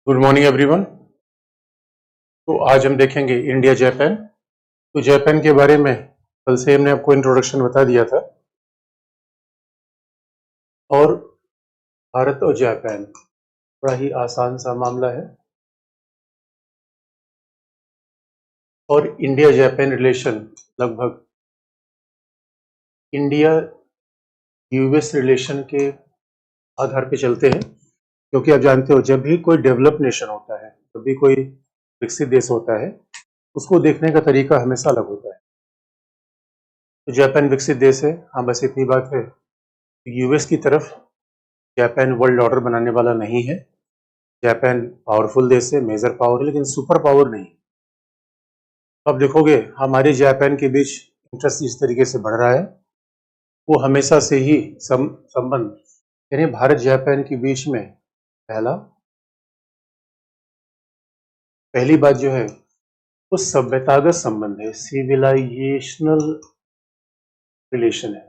Good morning everyone. तो आज हम देखेंगे इंडिया जापान। तो जापान के बारे में कल से हमने आपको इंट्रोडक्शन बता दिया था। और भारत और जापान बड़ा ही आसान सा मामला है। और इंडिया जापान रिलेशन लगभग इंडिया यूएस रिलेशन के आधार पे चलते हैं, क्योंकि आप जानते हो जब भी कोई डेवलप नेशन होता है, जब भी कोई विकसित देश होता है, उसको देखने का तरीका हमेशा अलग होता है। तो जापान विकसित देश है, हाँ, बस इतनी बात है। यूएस की तरफ जापान वर्ल्ड ऑर्डर बनाने वाला नहीं है। जापान पावरफुल देश है, मेजर पावर है, लेकिन सुपर पावर नहीं। अब देखोगे हमारे जापान के बीच इंटरेस्ट इस तरीके से बढ़ रहा है। वो हमेशा से ही संबंध यानी भारत जापान के बीच में पहली बात जो है वो सभ्यतागत संबंध है, सिविलाइजेशनल रिलेशन है।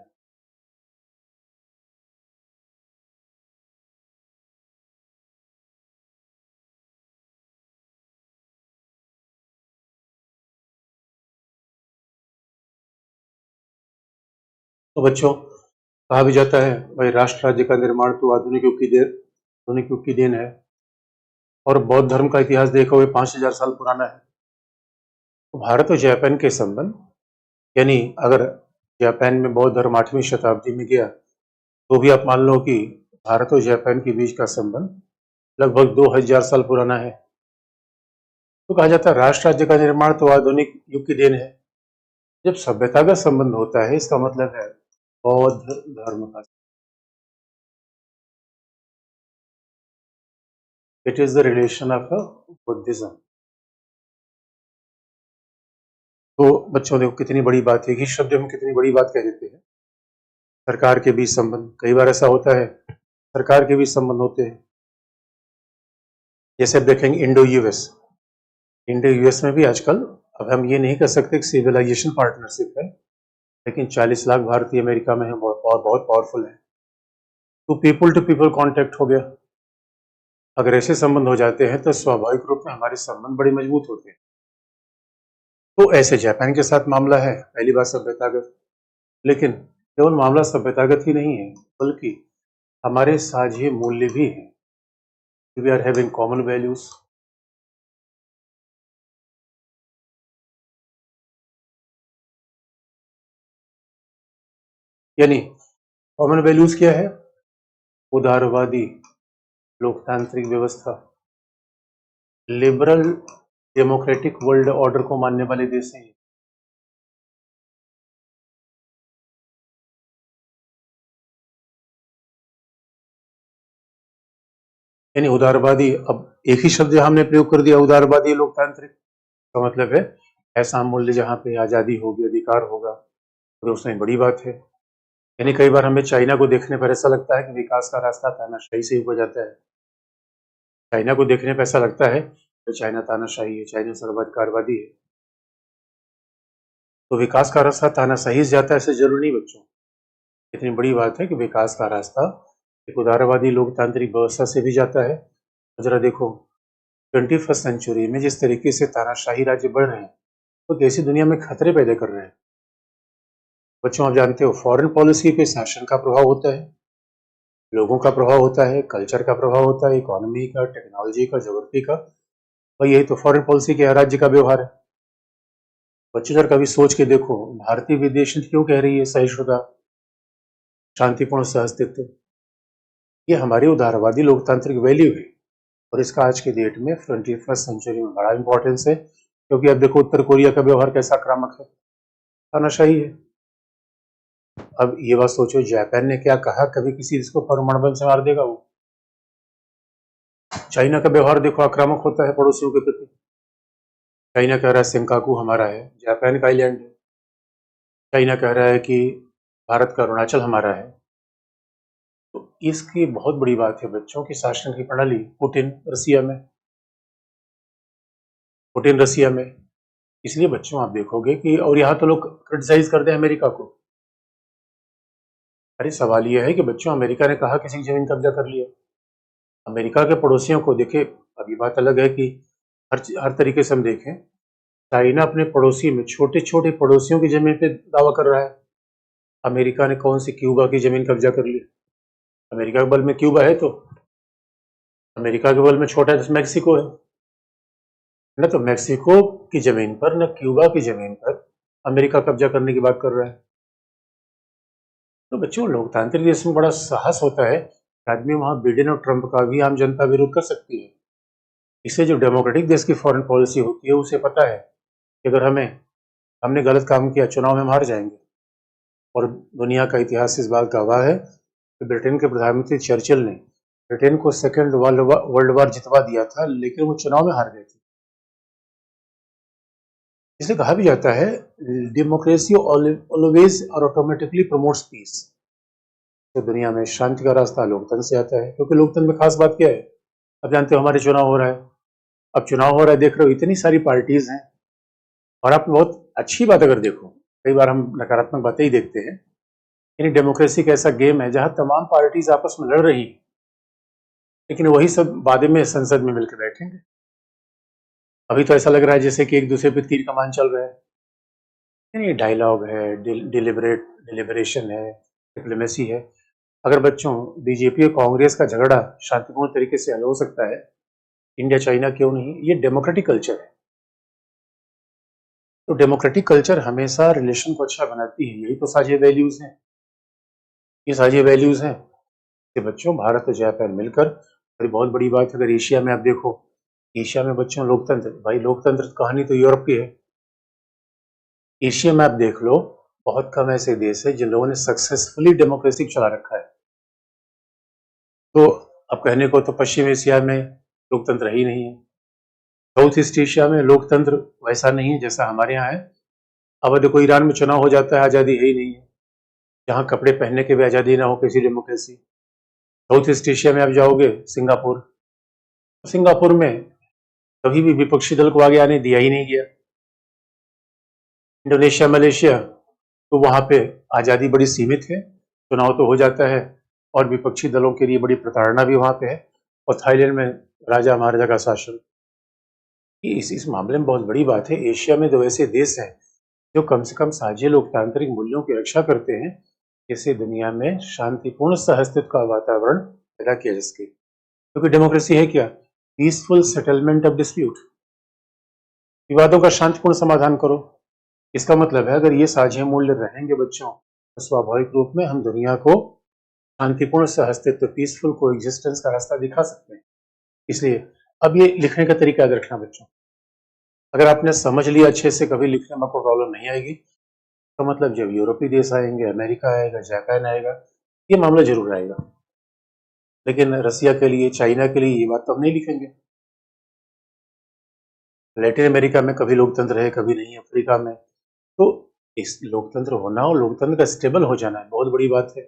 तो बच्चों, कहा भी जाता है भाई राष्ट्र राज्य का निर्माण तो आधुनिक युग की देन है। और बौद्ध धर्म का इतिहास देखोगे 5000 साल पुराना है। तो भारत और जापान के संबंध, यानी अगर जापान में बौद्ध धर्म 8वीं शताब्दी में गया, तो भी आप मान लो कि भारत और जापान के बीच का संबंध लगभग 2000 साल पुराना है। तो कहा जाता है राष्ट्र राज्य का निर्माण तो आधुनिक युग की देन है। जब सभ्यता का संबंध होता है, इसका मतलब है बौद्ध धर्म का। It is the relation of Buddhism. तो बच्चों देखो कितनी बड़ी बात है, इस शब्द में कितनी बड़ी बात कह देते हैं। सरकार के बीच संबंध, कई बार ऐसा होता है सरकार के बीच संबंध होते हैं। जैसे अब देखेंगे इंडो यूएस में भी आजकल, अब हम ये नहीं कर सकते कि सिविलाइजेशन पार्टनरशिप है, लेकिन 40 लाख भारतीय अमेरिका में है, बहुत पावरफुल है। तो पीपल टू पीपल कांटेक्ट हो गया। अगर ऐसे संबंध हो जाते हैं तो स्वाभाविक रूप में हमारे संबंध बड़े मजबूत होते हैं। तो ऐसे जापान के साथ मामला है, पहली बात सभ्यतागत। लेकिन केवल मामला सभ्यतागत ही नहीं है, बल्कि हमारे साझे मूल्य भी हैं। We are having common values. यानी कॉमन वैल्यूज क्या है? उदारवादी लोकतांत्रिक व्यवस्था, लिबरल डेमोक्रेटिक वर्ल्ड ऑर्डर को मानने वाले देश हैं। यानी उदारवादी, अब एक ही शब्द हमने प्रयोग कर दिया, उदारवादी लोकतांत्रिक का मतलब है ऐसा मूल्य जहां पे आजादी होगी, अधिकार होगा, तो उसमें बड़ी बात है। यानी कई बार हमें चाइना को देखने पर ऐसा लगता है कि विकास का रास्ता तानाशाही से हो जाता है। चाइना को देखने पर ऐसा लगता है कि चाइना तानाशाही है, चाइना सर्वाधिकारवादी है। तो विकास का रास्ता तानाशाही से जाता है ऐसे जरूरी नहीं बच्चों। इतनी बड़ी बात है कि विकास का रास्ता एक उदारवादी लोकतांत्रिक व्यवस्था से भी जाता है। जरा देखो 21st सेंचुरी में जिस तरीके से तानाशाही राज्य बढ़ रहे हैं, तो देशी दुनिया में खतरे पैदा कर रहे हैं। बच्चों, आप जानते हो फॉरेन पॉलिसी पे शासन का प्रभाव होता है, लोगों का प्रभाव होता है, कल्चर का प्रभाव होता है, इकोनॉमी का, टेक्नोलॉजी का, ज्योग्राफी का। भाई यही तो फॉरेन पॉलिसी के राज्य का व्यवहार है। बच्चों जरा कभी सोच के देखो, भारतीय विदेश नीति क्यों कह रही है सहिष्णुता, शांतिपूर्ण सहअस्तित्व? ये हमारी उदारवादी लोकतांत्रिक वैल्यू है। और इसका आज के डेट में 21st सेंचुरी में बड़ा इंपॉर्टेंस है, क्योंकि अब देखो उत्तर कोरिया का व्यवहार कैसा आक्रामक है, तानाशाही है। अब ये बात सोचो, जापान ने क्या कहा, कभी किसी देश को परमाणु बम से मार देगा वो? चाइना का व्यवहार देखो, आक्रामक होता है पड़ोसियों के प्रति। चाइना कह रहा है सेंकाकू हमारा है, जापान का आइलैंड है। चाइना कह रहा है कि भारत का अरुणाचल हमारा है। तो इसकी बहुत बड़ी बात है बच्चों की शासन की प्रणाली। पुतिन रसिया में। इसलिए बच्चों आप देखोगे कि, और यहाँ तो लोग क्रिटिसाइज करते हैं अमेरिका को। अरे सवाल यह है कि बच्चों, अमेरिका ने कहा किसी की जमीन कब्जा कर लिया। अमेरिका के पड़ोसियों को देखे, अब ये बात अलग है कि हर तरीके से हम देखें, चाइना अपने पड़ोसी में छोटे छोटे पड़ोसियों की जमीन पे दावा कर रहा है। अमेरिका ने कौन सी क्यूबा की जमीन कब्जा कर ली? अमेरिका के बल में क्यूबा है, तो अमेरिका के बल में छोटा मैक्सिको है। न तो मैक्सिको की जमीन पर, न क्यूबा की जमीन पर अमेरिका कब्जा करने की बात कर रहा है। तो बच्चों, लोकतांत्रिक देश में बड़ा साहस होता है कि आदमी वहां बिडेन और ट्रंप का भी आम जनता विरोध कर सकती है। इसे जो डेमोक्रेटिक देश की फॉरेन पॉलिसी होती है, उसे पता है कि अगर हमने गलत काम किया, चुनाव में हम हार जाएंगे। और दुनिया का इतिहास इस बात का गवाह है कि ब्रिटेन के प्रधानमंत्री चर्चिल ने ब्रिटेन को सेकेंड वर्ल्ड वॉर जितवा दिया था, लेकिन वो चुनाव में हार गए थे। इसलिए कहा भी जाता है, डेमोक्रेसी ऑलवेज और ऑटोमेटिकली प्रमोट्स पीस। तो दुनिया में शांति का रास्ता लोकतंत्र से आता है, क्योंकि लोकतंत्र में खास बात क्या है? अब जानते हो, हमारे चुनाव हो रहा है। अब चुनाव हो रहा है, देख रहे हो इतनी सारी पार्टीज हैं। और आप बहुत अच्छी बात अगर देखो, कई बार हम नकारात्मक बातें ही देखते हैं, यानी डेमोक्रेसी का ऐसा गेम है जहां तमाम पार्टीज आपस में लड़ रही है, लेकिन वही सब बाद में संसद में मिलकर बैठेंगे। अभी तो ऐसा लग रहा है जैसे कि एक दूसरे पे तीर कमान चल रहा है। यानी डायलॉग है, डिलिबरेशन है, डिप्लोमेसी है। अगर बच्चों, बीजेपी और कांग्रेस का झगड़ा शांतिपूर्ण तरीके से हल हो सकता है, इंडिया चाइना क्यों नहीं? ये डेमोक्रेटिक कल्चर है। तो डेमोक्रेटिक कल्चर हमेशा रिलेशन को अच्छा बनाती है। यही तो साझे वैल्यूज हैं। ये साझे वैल्यूज हैं कि बच्चों, भारत और जापान मिलकर, और बहुत बड़ी बात है, अगर एशिया में आप देखो, एशिया में बच्चों लोकतंत्र, भाई लोकतंत्र कहानी तो यूरोप की है। एशिया में आप देख लो, बहुत कम ऐसे देश है जिन लोगों ने सक्सेसफुली डेमोक्रेसी चला रखा है। तो अब कहने को तो पश्चिम एशिया में लोकतंत्र ही नहीं है, साउथ ईस्ट एशिया में लोकतंत्र वैसा नहीं है जैसा हमारे यहाँ है। अब देखो, ईरान में चुनाव हो जाता है, आज़ादी है ही नहीं है। जहाँ कपड़े पहनने की भी आज़ादी ना हो, कैसी डेमोक्रेसी? साउथ ईस्ट एशिया में आप जाओगे, सिंगापुर, सिंगापुर में कभी भी विपक्षी दल को आगे आने दिया ही नहीं गया। इंडोनेशिया, मलेशिया, तो वहां पे आज़ादी बड़ी सीमित है, चुनाव तो हो जाता है, और विपक्षी दलों के लिए बड़ी प्रताड़ना भी वहां पे है। और थाईलैंड में राजा महाराजा का शासन। इस मामले में बहुत बड़ी बात है, एशिया में तो ऐसे देश हैं जो कम से कम साझे लोकतांत्रिक मूल्यों की रक्षा करते हैं, जिससे दुनिया में शांतिपूर्ण सहअस्तित्व का वातावरण पैदा किया जा सके। क्योंकि डेमोक्रेसी है क्या? Peaceful settlement of dispute. विवादों का शांतिपूर्ण समाधान करो। इसका मतलब है, अगर ये साझे मूल्य रहेंगे बच्चों, तो स्वाभाविक रूप में हम दुनिया को शांतिपूर्ण सहअस्तित्व, पीसफुल को एग्जिस्टेंस का रास्ता दिखा सकते हैं। इसलिए अब ये लिखने का तरीका याद रखना बच्चों। अगर आपने समझ लिया अच्छे से, कभी लिखने में आपको प्रॉब्लम नहीं आएगी। तो मतलब जब यूरोपीय देश आएंगे, अमेरिका आएगा, जापान आएगा, ये मामला जरूर आएगा। लेकिन रसिया के लिए, चाइना के लिए ये बात तो हम नहीं लिखेंगे। लैटिन अमेरिका में कभी लोकतंत्र है, कभी नहीं, अफ्रीका में। तो इस लोकतंत्र होना और लोकतंत्र का स्टेबल हो जाना बहुत बड़ी बात है।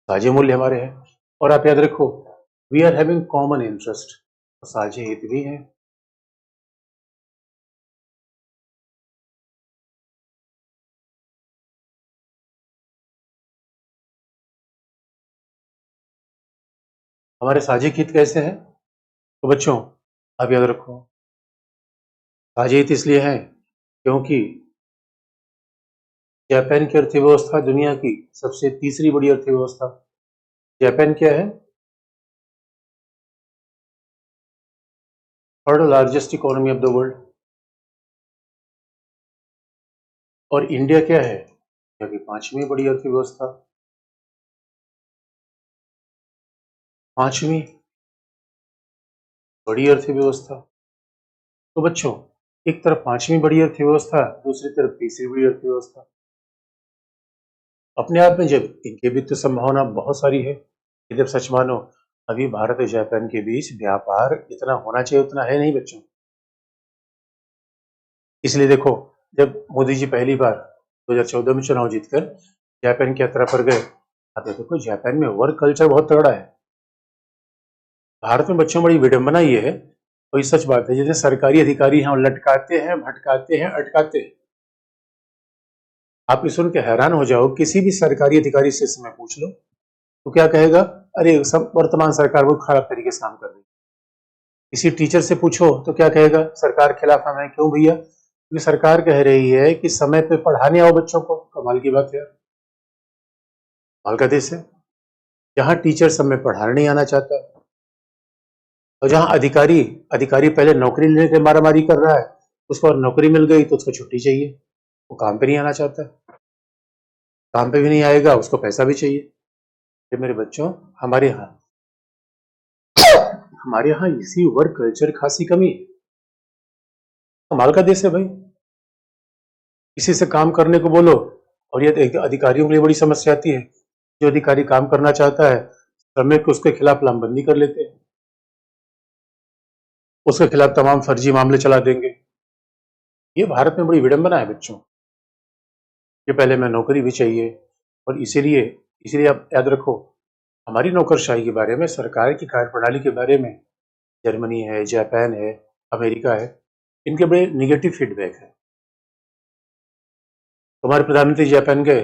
साझे मूल्य हमारे हैं, और आप याद रखो, we are having common interest, साझे हित भी हैं। हमारे साझे हित कैसे हैं? तो बच्चों, आप याद रखो, साझे हित इसलिए हैं क्योंकि जापान की अर्थव्यवस्था दुनिया की सबसे तीसरी बड़ी अर्थव्यवस्था। जापान क्या है? Third largest economy of the world. और इंडिया क्या है? इंडिया की पांचवी बड़ी अर्थव्यवस्था। पांचवी बड़ी अर्थव्यवस्था। तो बच्चों, एक तरफ पांचवी बड़ी अर्थव्यवस्था, दूसरी तरफ तीसरी बड़ी अर्थव्यवस्था। अपने आप में जब इनके भी तो संभावना बहुत सारी है। जब सच मानो, अभी भारत और जापान के बीच व्यापार इतना होना चाहिए उतना है नहीं बच्चों। इसलिए देखो, जब मोदी जी पहली बार 2014 में चुनाव जीतकर जापान की यात्रा पर गए, तो देखो जापान में वर्क कल्चर बहुत तगड़ा है। भारत में बच्चों बड़ी विडंबना ये है, वही सच बात है, जितने सरकारी अधिकारी हैं लटकाते हैं, भटकाते हैं, अटकाते हैं। आप ये सुन के हैरान हो जाओ, किसी भी सरकारी अधिकारी से समय पूछ लो तो क्या कहेगा? अरे सब वर्तमान सरकार बहुत खराब तरीके से काम कर रही है। किसी टीचर से पूछो तो क्या कहेगा, सरकार खिलाफ हम हैं। क्यों भैया? क्योंकि सरकार कह रही है कि समय पे पढ़ाने आओ बच्चों को। कमाल की बात है यार, कमाल का देश है जहाँ टीचर समय पढ़ाने नहीं आना चाहता, और जहाँ अधिकारी अधिकारी पहले नौकरी लेने के मारामारी कर रहा है, उसको और नौकरी मिल गई तो उसको छुट्टी चाहिए, वो काम पे नहीं आना चाहता, काम पे भी नहीं आएगा, उसको पैसा भी चाहिए। ये मेरे बच्चों, हमारे यहाँ इसी वर्क कल्चर खासी कमी है। कमाल का देश है भाई। किसी से काम करने को बोलो और ये अधिकारियों के लिए बड़ी समस्या आती है। जो अधिकारी काम करना चाहता है, श्रमिक उसके खिलाफ लामबंदी कर लेते हैं, उसके खिलाफ तमाम फर्जी मामले चला देंगे। ये भारत में बड़ी विडंबना है बच्चों। ये पहले में नौकरी भी चाहिए, और इसीलिए इसीलिए आप याद रखो, हमारी नौकरशाही के बारे में, सरकार की कार्यप्रणाली के बारे में जर्मनी है, जापान है, अमेरिका है, इनके बड़े निगेटिव फीडबैक है। हमारे प्रधानमंत्री जापान गए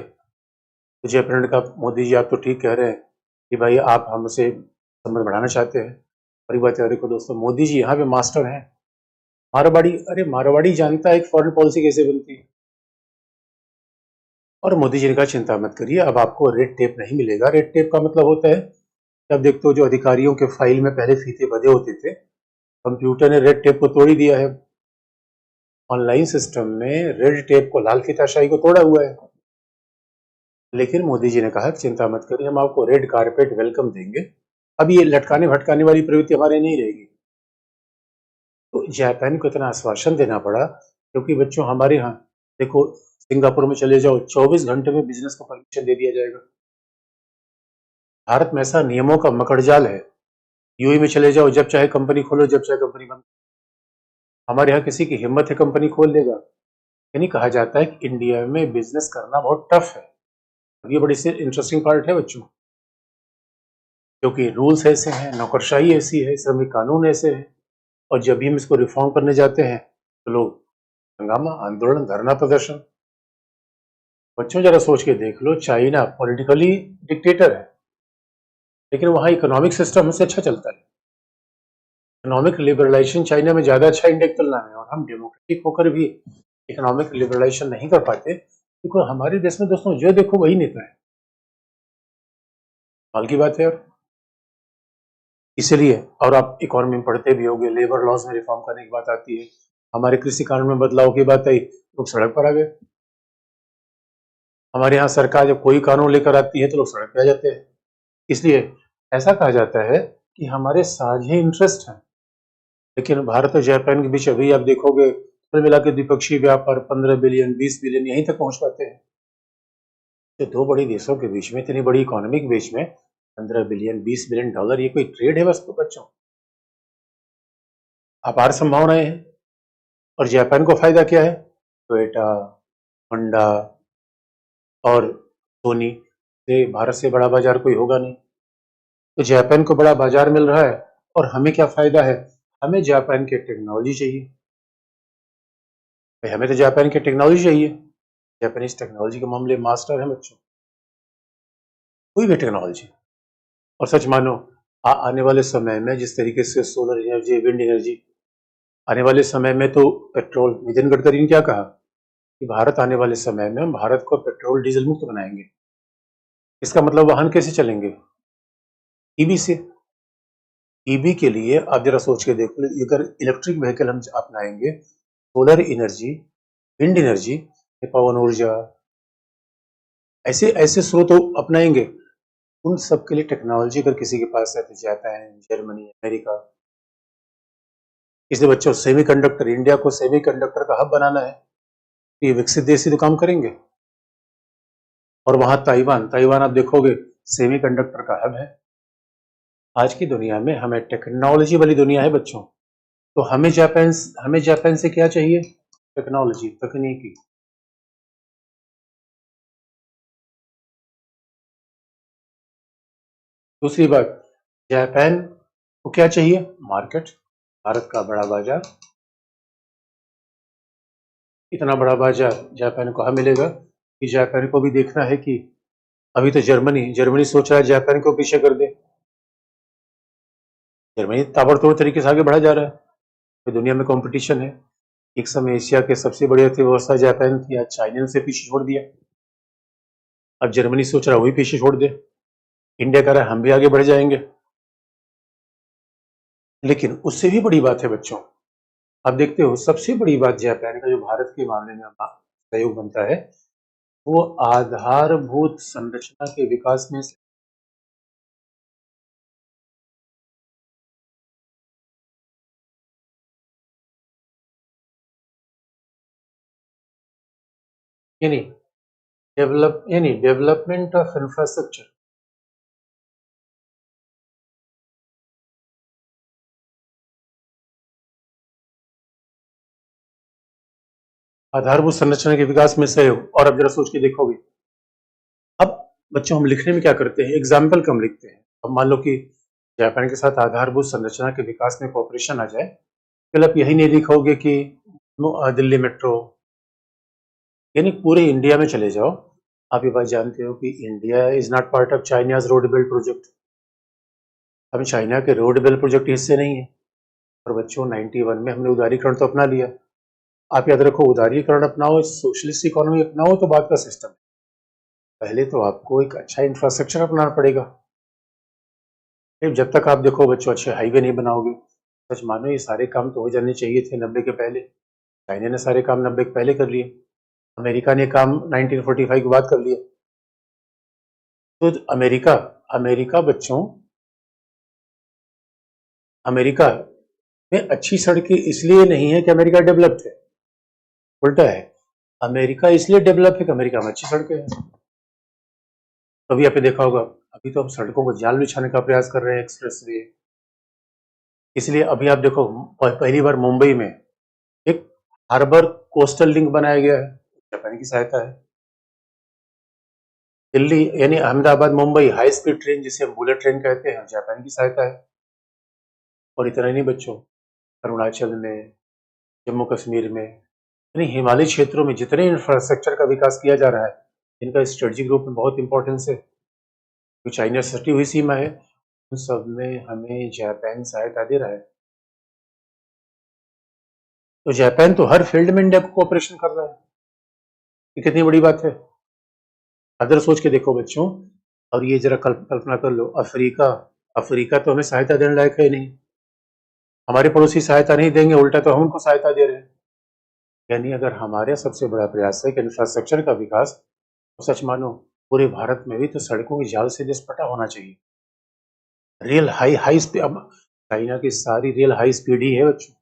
तो जापान ने कहा, मोदी जी आप तो ठीक कह रहे हैं कि भाई आप हमसे संबंध बढ़ाना चाहते हैं। बड़ी बात है। देखो दोस्तों, मोदी जी यहाँ पे मास्टर हैं। मारवाड़ी, अरे मारवाड़ी जानता है एक फॉरेन पॉलिसी कैसे बनती है। और मोदी जी ने कहा चिंता मत करिए, अब आपको रेड टेप नहीं मिलेगा। रेड टेप का मतलब होता है कि अब देखते हो जो अधिकारियों के फाइल में पहले फीते बंधे होते थे, कंप्यूटर ने रेड टेप को तोड़ ही दिया है। ऑनलाइन सिस्टम में रेड टेप को, लाल फीताशाही को तोड़ा हुआ है। लेकिन मोदी जी ने कहा चिंता मत करिए, हम आपको रेड कारपेट वेलकम देंगे। अब ये लटकाने भटकाने वाली प्रवृत्ति हमारे नहीं रहेगी। तो जापान को इतना आश्वासन देना पड़ा, क्योंकि बच्चों हमारे यहाँ देखो, सिंगापुर में चले जाओ, 24 घंटे में बिजनेस को परमिशन दे दिया जाएगा। भारत में ऐसा नियमों का मकड़जाल है। यूएई में चले जाओ, जब चाहे कंपनी खोलो, जब चाहे कंपनी बंद। हमारे यहाँ किसी की हिम्मत है कंपनी खोल देगा। यानी कहा जाता है कि इंडिया में बिजनेस करना बहुत टफ है। ये बड़ी सी इंटरेस्टिंग पार्ट है बच्चों, क्योंकि रूल्स ऐसे हैं, नौकरशाही ऐसी है, श्रमिक कानून ऐसे हैं, और जब भी हम इसको रिफॉर्म करने जाते हैं तो लोग हंगामा, आंदोलन, धरना प्रदर्शन। बच्चों जरा सोच के देख लो, चाइना पॉलिटिकली डिक्टेटर है, लेकिन वहाँ इकोनॉमिक सिस्टम हमसे अच्छा चलता है। इकोनॉमिक लिबरलाइजेशन चाइना में ज्यादा अच्छा इंडेक्स चल रहा है, और हम डेमोक्रेटिक होकर भी इकोनॉमिक लिबरलाइजेशन नहीं कर पाते, क्योंकि हमारे देश में दोस्तों जो देखो वही नेता है। हाल की बात है यार। इसलिए, और आप इकोनॉमी में पढ़ते भी होंगे, लेबर लॉज में रिफॉर्म करने की बात आती है, हमारे कृषि कानून में बदलाव की बात आई, लोग सड़क पर आ गए। हमारे यहाँ सरकार जब कोई कानून लेकर आती है तो लोग सड़क पे आ जाते हैं। इसलिए ऐसा कहा जाता है कि हमारे साझे इंटरेस्ट हैं। लेकिन भारत और जापान के बीच अभी आप देखोगे, कुल मिला के द्विपक्षीय व्यापार 15 बिलियन 20 बिलियन यहीं तक पहुंच पाते हैं। तो दो बड़ी देशों के बीच में, इतनी बड़ी इकोनॉमी के बीच में 15 बिलियन 20 बिलियन डॉलर, ये कोई ट्रेड है बस तो बच्चों? अपार संभावनाएं हैं। और जापान को फायदा क्या है? टोयोटा, होंडा और सोनी से भारत से बड़ा बाजार कोई होगा नहीं। तो जापान को बड़ा बाजार मिल रहा है, और हमें क्या फायदा है? हमें जापान की टेक्नोलॉजी चाहिए। भाई हमें तो जापान की टेक्नोलॉजी चाहिए। जापानीज टेक्नोलॉजी के मामले मास्टर है बच्चों, कोई भी टेक्नोलॉजी। और सच मानो, आने वाले समय में जिस तरीके से सोलर एनर्जी, विंड एनर्जी, आने वाले समय में तो पेट्रोल, नितिन गडकरी ने क्या कहा कि भारत आने वाले समय में हम भारत को पेट्रोल डीजल मुक्त बनाएंगे। इसका मतलब वाहन कैसे चलेंगे? ईवी से। ईवी के लिए आप जरा सोच के देखो, अगर इलेक्ट्रिक व्हीकल हम अपनाएंगे, सोलर एनर्जी, विंड एनर्जी, पवन ऊर्जा, ऐसे ऐसे स्रोत अपनाएंगे, उन सब के लिए टेक्नोलॉजी अगर किसी के पास है तो जापान, जर्मनी, अमेरिका। इसलिए बच्चों, सेमीकंडक्टर, इंडिया को सेमीकंडक्टर का हब बनाना है, ये विकसित देश ही तो काम करेंगे। और वहां ताइवान, ताइवान आप देखोगे सेमीकंडक्टर का हब है। आज की दुनिया में हमें टेक्नोलॉजी वाली दुनिया है बच्चों। तो हमें जापान से क्या चाहिए? टेक्नोलॉजी, तकनीकी। दूसरी बात, जापान को क्या चाहिए? मार्केट, भारत का बड़ा बाजार। इतना बड़ा बाजार जापान को कहाँ मिलेगा? कि जापान को भी देखना है कि अभी तो जर्मनी सोच रहा है जापान को पीछे कर दे। जर्मनी ताबड़तोड़ तरीके से आगे बढ़ा जा रहा है, तो दुनिया में कंपटीशन है। एक समय एशिया के सबसे बड़ी अर्थव्यवस्था जापान थी, आज चाइना ने उसे पीछे छोड़ दिया। अब जर्मनी सोच रहा है वही पीछे छोड़ दे, इंडिया कह रहा है हम भी आगे बढ़ जाएंगे। लेकिन उससे भी बड़ी बात है बच्चों, आप देखते हो सबसे बड़ी बात जापान का जो भारत के मामले में सहयोग बनता है, वो आधारभूत संरचना के विकास में यानी डेवलपमेंट ऑफ इंफ्रास्ट्रक्चर। आधारभूत संरचना के विकास में सहयोग। और अब जरा सोच के देखोगे, अब बच्चों हम लिखने में क्या करते हैं, एग्जाम्पल कम लिखते हैं। अब मान लो कि जापान के साथ आधारभूत संरचना के विकास में कॉपरेशन आ जाए, फिर आप यही नहीं लिखोगे कि दिल्ली मेट्रो, यानी पूरे इंडिया में चले जाओ। आप ये बात जानते हो कि India is not part of China's road build project. हम चाइना के रोड बिल्ड प्रोजेक्ट हिस्से नहीं है। और बच्चों 91 में हमने उदारीकरण तो अपना लिया। आप याद रखो, उदारीकरण अपनाओ, सोशलिस्ट इकोनॉमी अपनाओ तो बात का सिस्टम। पहले तो आपको एक अच्छा इंफ्रास्ट्रक्चर अपनाना पड़ेगा। फिर जब तक आप देखो बच्चों अच्छे हाईवे नहीं बनाओगे, सच मानो ये सारे काम तो हो जाने चाहिए थे 90 के पहले। चाइना ने सारे काम 90 के पहले कर लिए, अमेरिका ने काम 1945 के बाद कर लिया। तो अमेरिका अमेरिका बच्चों, अमेरिका में अच्छी सड़कें इसलिए नहीं है कि अमेरिका डेवलप्ड है, उल्टा है, अमेरिका इसलिए डेवलप है कि अमेरिका में अच्छी सड़कें हैं। अभी आपने देखा होगा, अभी तो हम सड़कों को जाल बिछाने का प्रयास कर रहे हैं, एक्सप्रेस वे। इसलिए अभी आप देखो, पहली बार मुंबई में एक हार्बर कोस्टल लिंक बनाया गया है, जापान की सहायता है। दिल्ली यानी Ahmedabad Mumbai high speed train, जिसे हम बुलेट ट्रेन कहते हैं, जापान की सहायता है। और इतना ही नहीं बच्चों, अरुणाचल में, जम्मू कश्मीर में, यानी हिमालय क्षेत्रों में जितने इंफ्रास्ट्रक्चर का विकास किया जा रहा है, इनका स्ट्रेटेजिक रूप में बहुत इंपॉर्टेंस है। जो चाइना से सटी हुई सीमा है, उन सब में हमें जापान सहायता दे रहा है। तो जापान तो हर फील्ड में इंडिया को कोऑपरेशन कर रहा है, ये कितनी बड़ी बात है। अदर सोच के देखो बच्चों, और ये जरा कल्पना कर लो, अफ्रीका अफ्रीका तो हमें सहायता देने लायक है नहीं, हमारे पड़ोसी सहायता नहीं देंगे, उल्टा तो हम उनको सहायता दे रहे हैं। यानी अगर हमारे सबसे बड़ा प्रयास है कि इंफ्रास्ट्रक्चर का विकास, तो सच मानो पूरे भारत में भी तो सड़कों की जाल से लिपटा होना चाहिए। रेल हाई हाई स्पीड, अब चाइना की सारी रेल हाई स्पीड ही है बच्चों।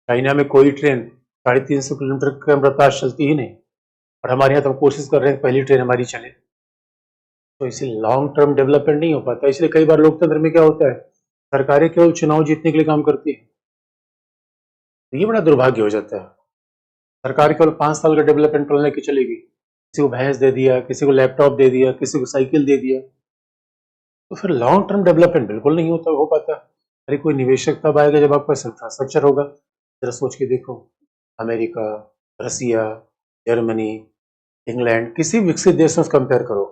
चाइना में कोई ट्रेन 350 किलोमीटर की रफ्तार चलती ही नहीं, और हमारे यहाँ तो हम कोशिश कर रहे हैं पहली ट्रेन हमारी चले। तो इसी लॉन्ग टर्म डेवलपमेंट नहीं हो पाता। इसलिए कई बार लोकतंत्र में क्या होता है, सरकारें केवल चुनाव जीतने के लिए काम करती है, तो ये बड़ा दुर्भाग्य हो जाता है। सरकार केवल 5 साल का डेवलपमेंट प्लान लेके चलेगी, किसी को भैंस दे दिया, किसी को लैपटॉप दे दिया, किसी को साइकिल दे दिया, तो फिर लॉन्ग टर्म डेवलपमेंट बिल्कुल नहीं हो पाता। अरे कोई निवेशक तब आएगा जब आपका इंफ्रास्ट्रक्चर होगा। जरा सोच के देखो, अमेरिका, रसिया, जर्मनी, इंग्लैंड, किसी विकसित देशों से कंपेयर करो,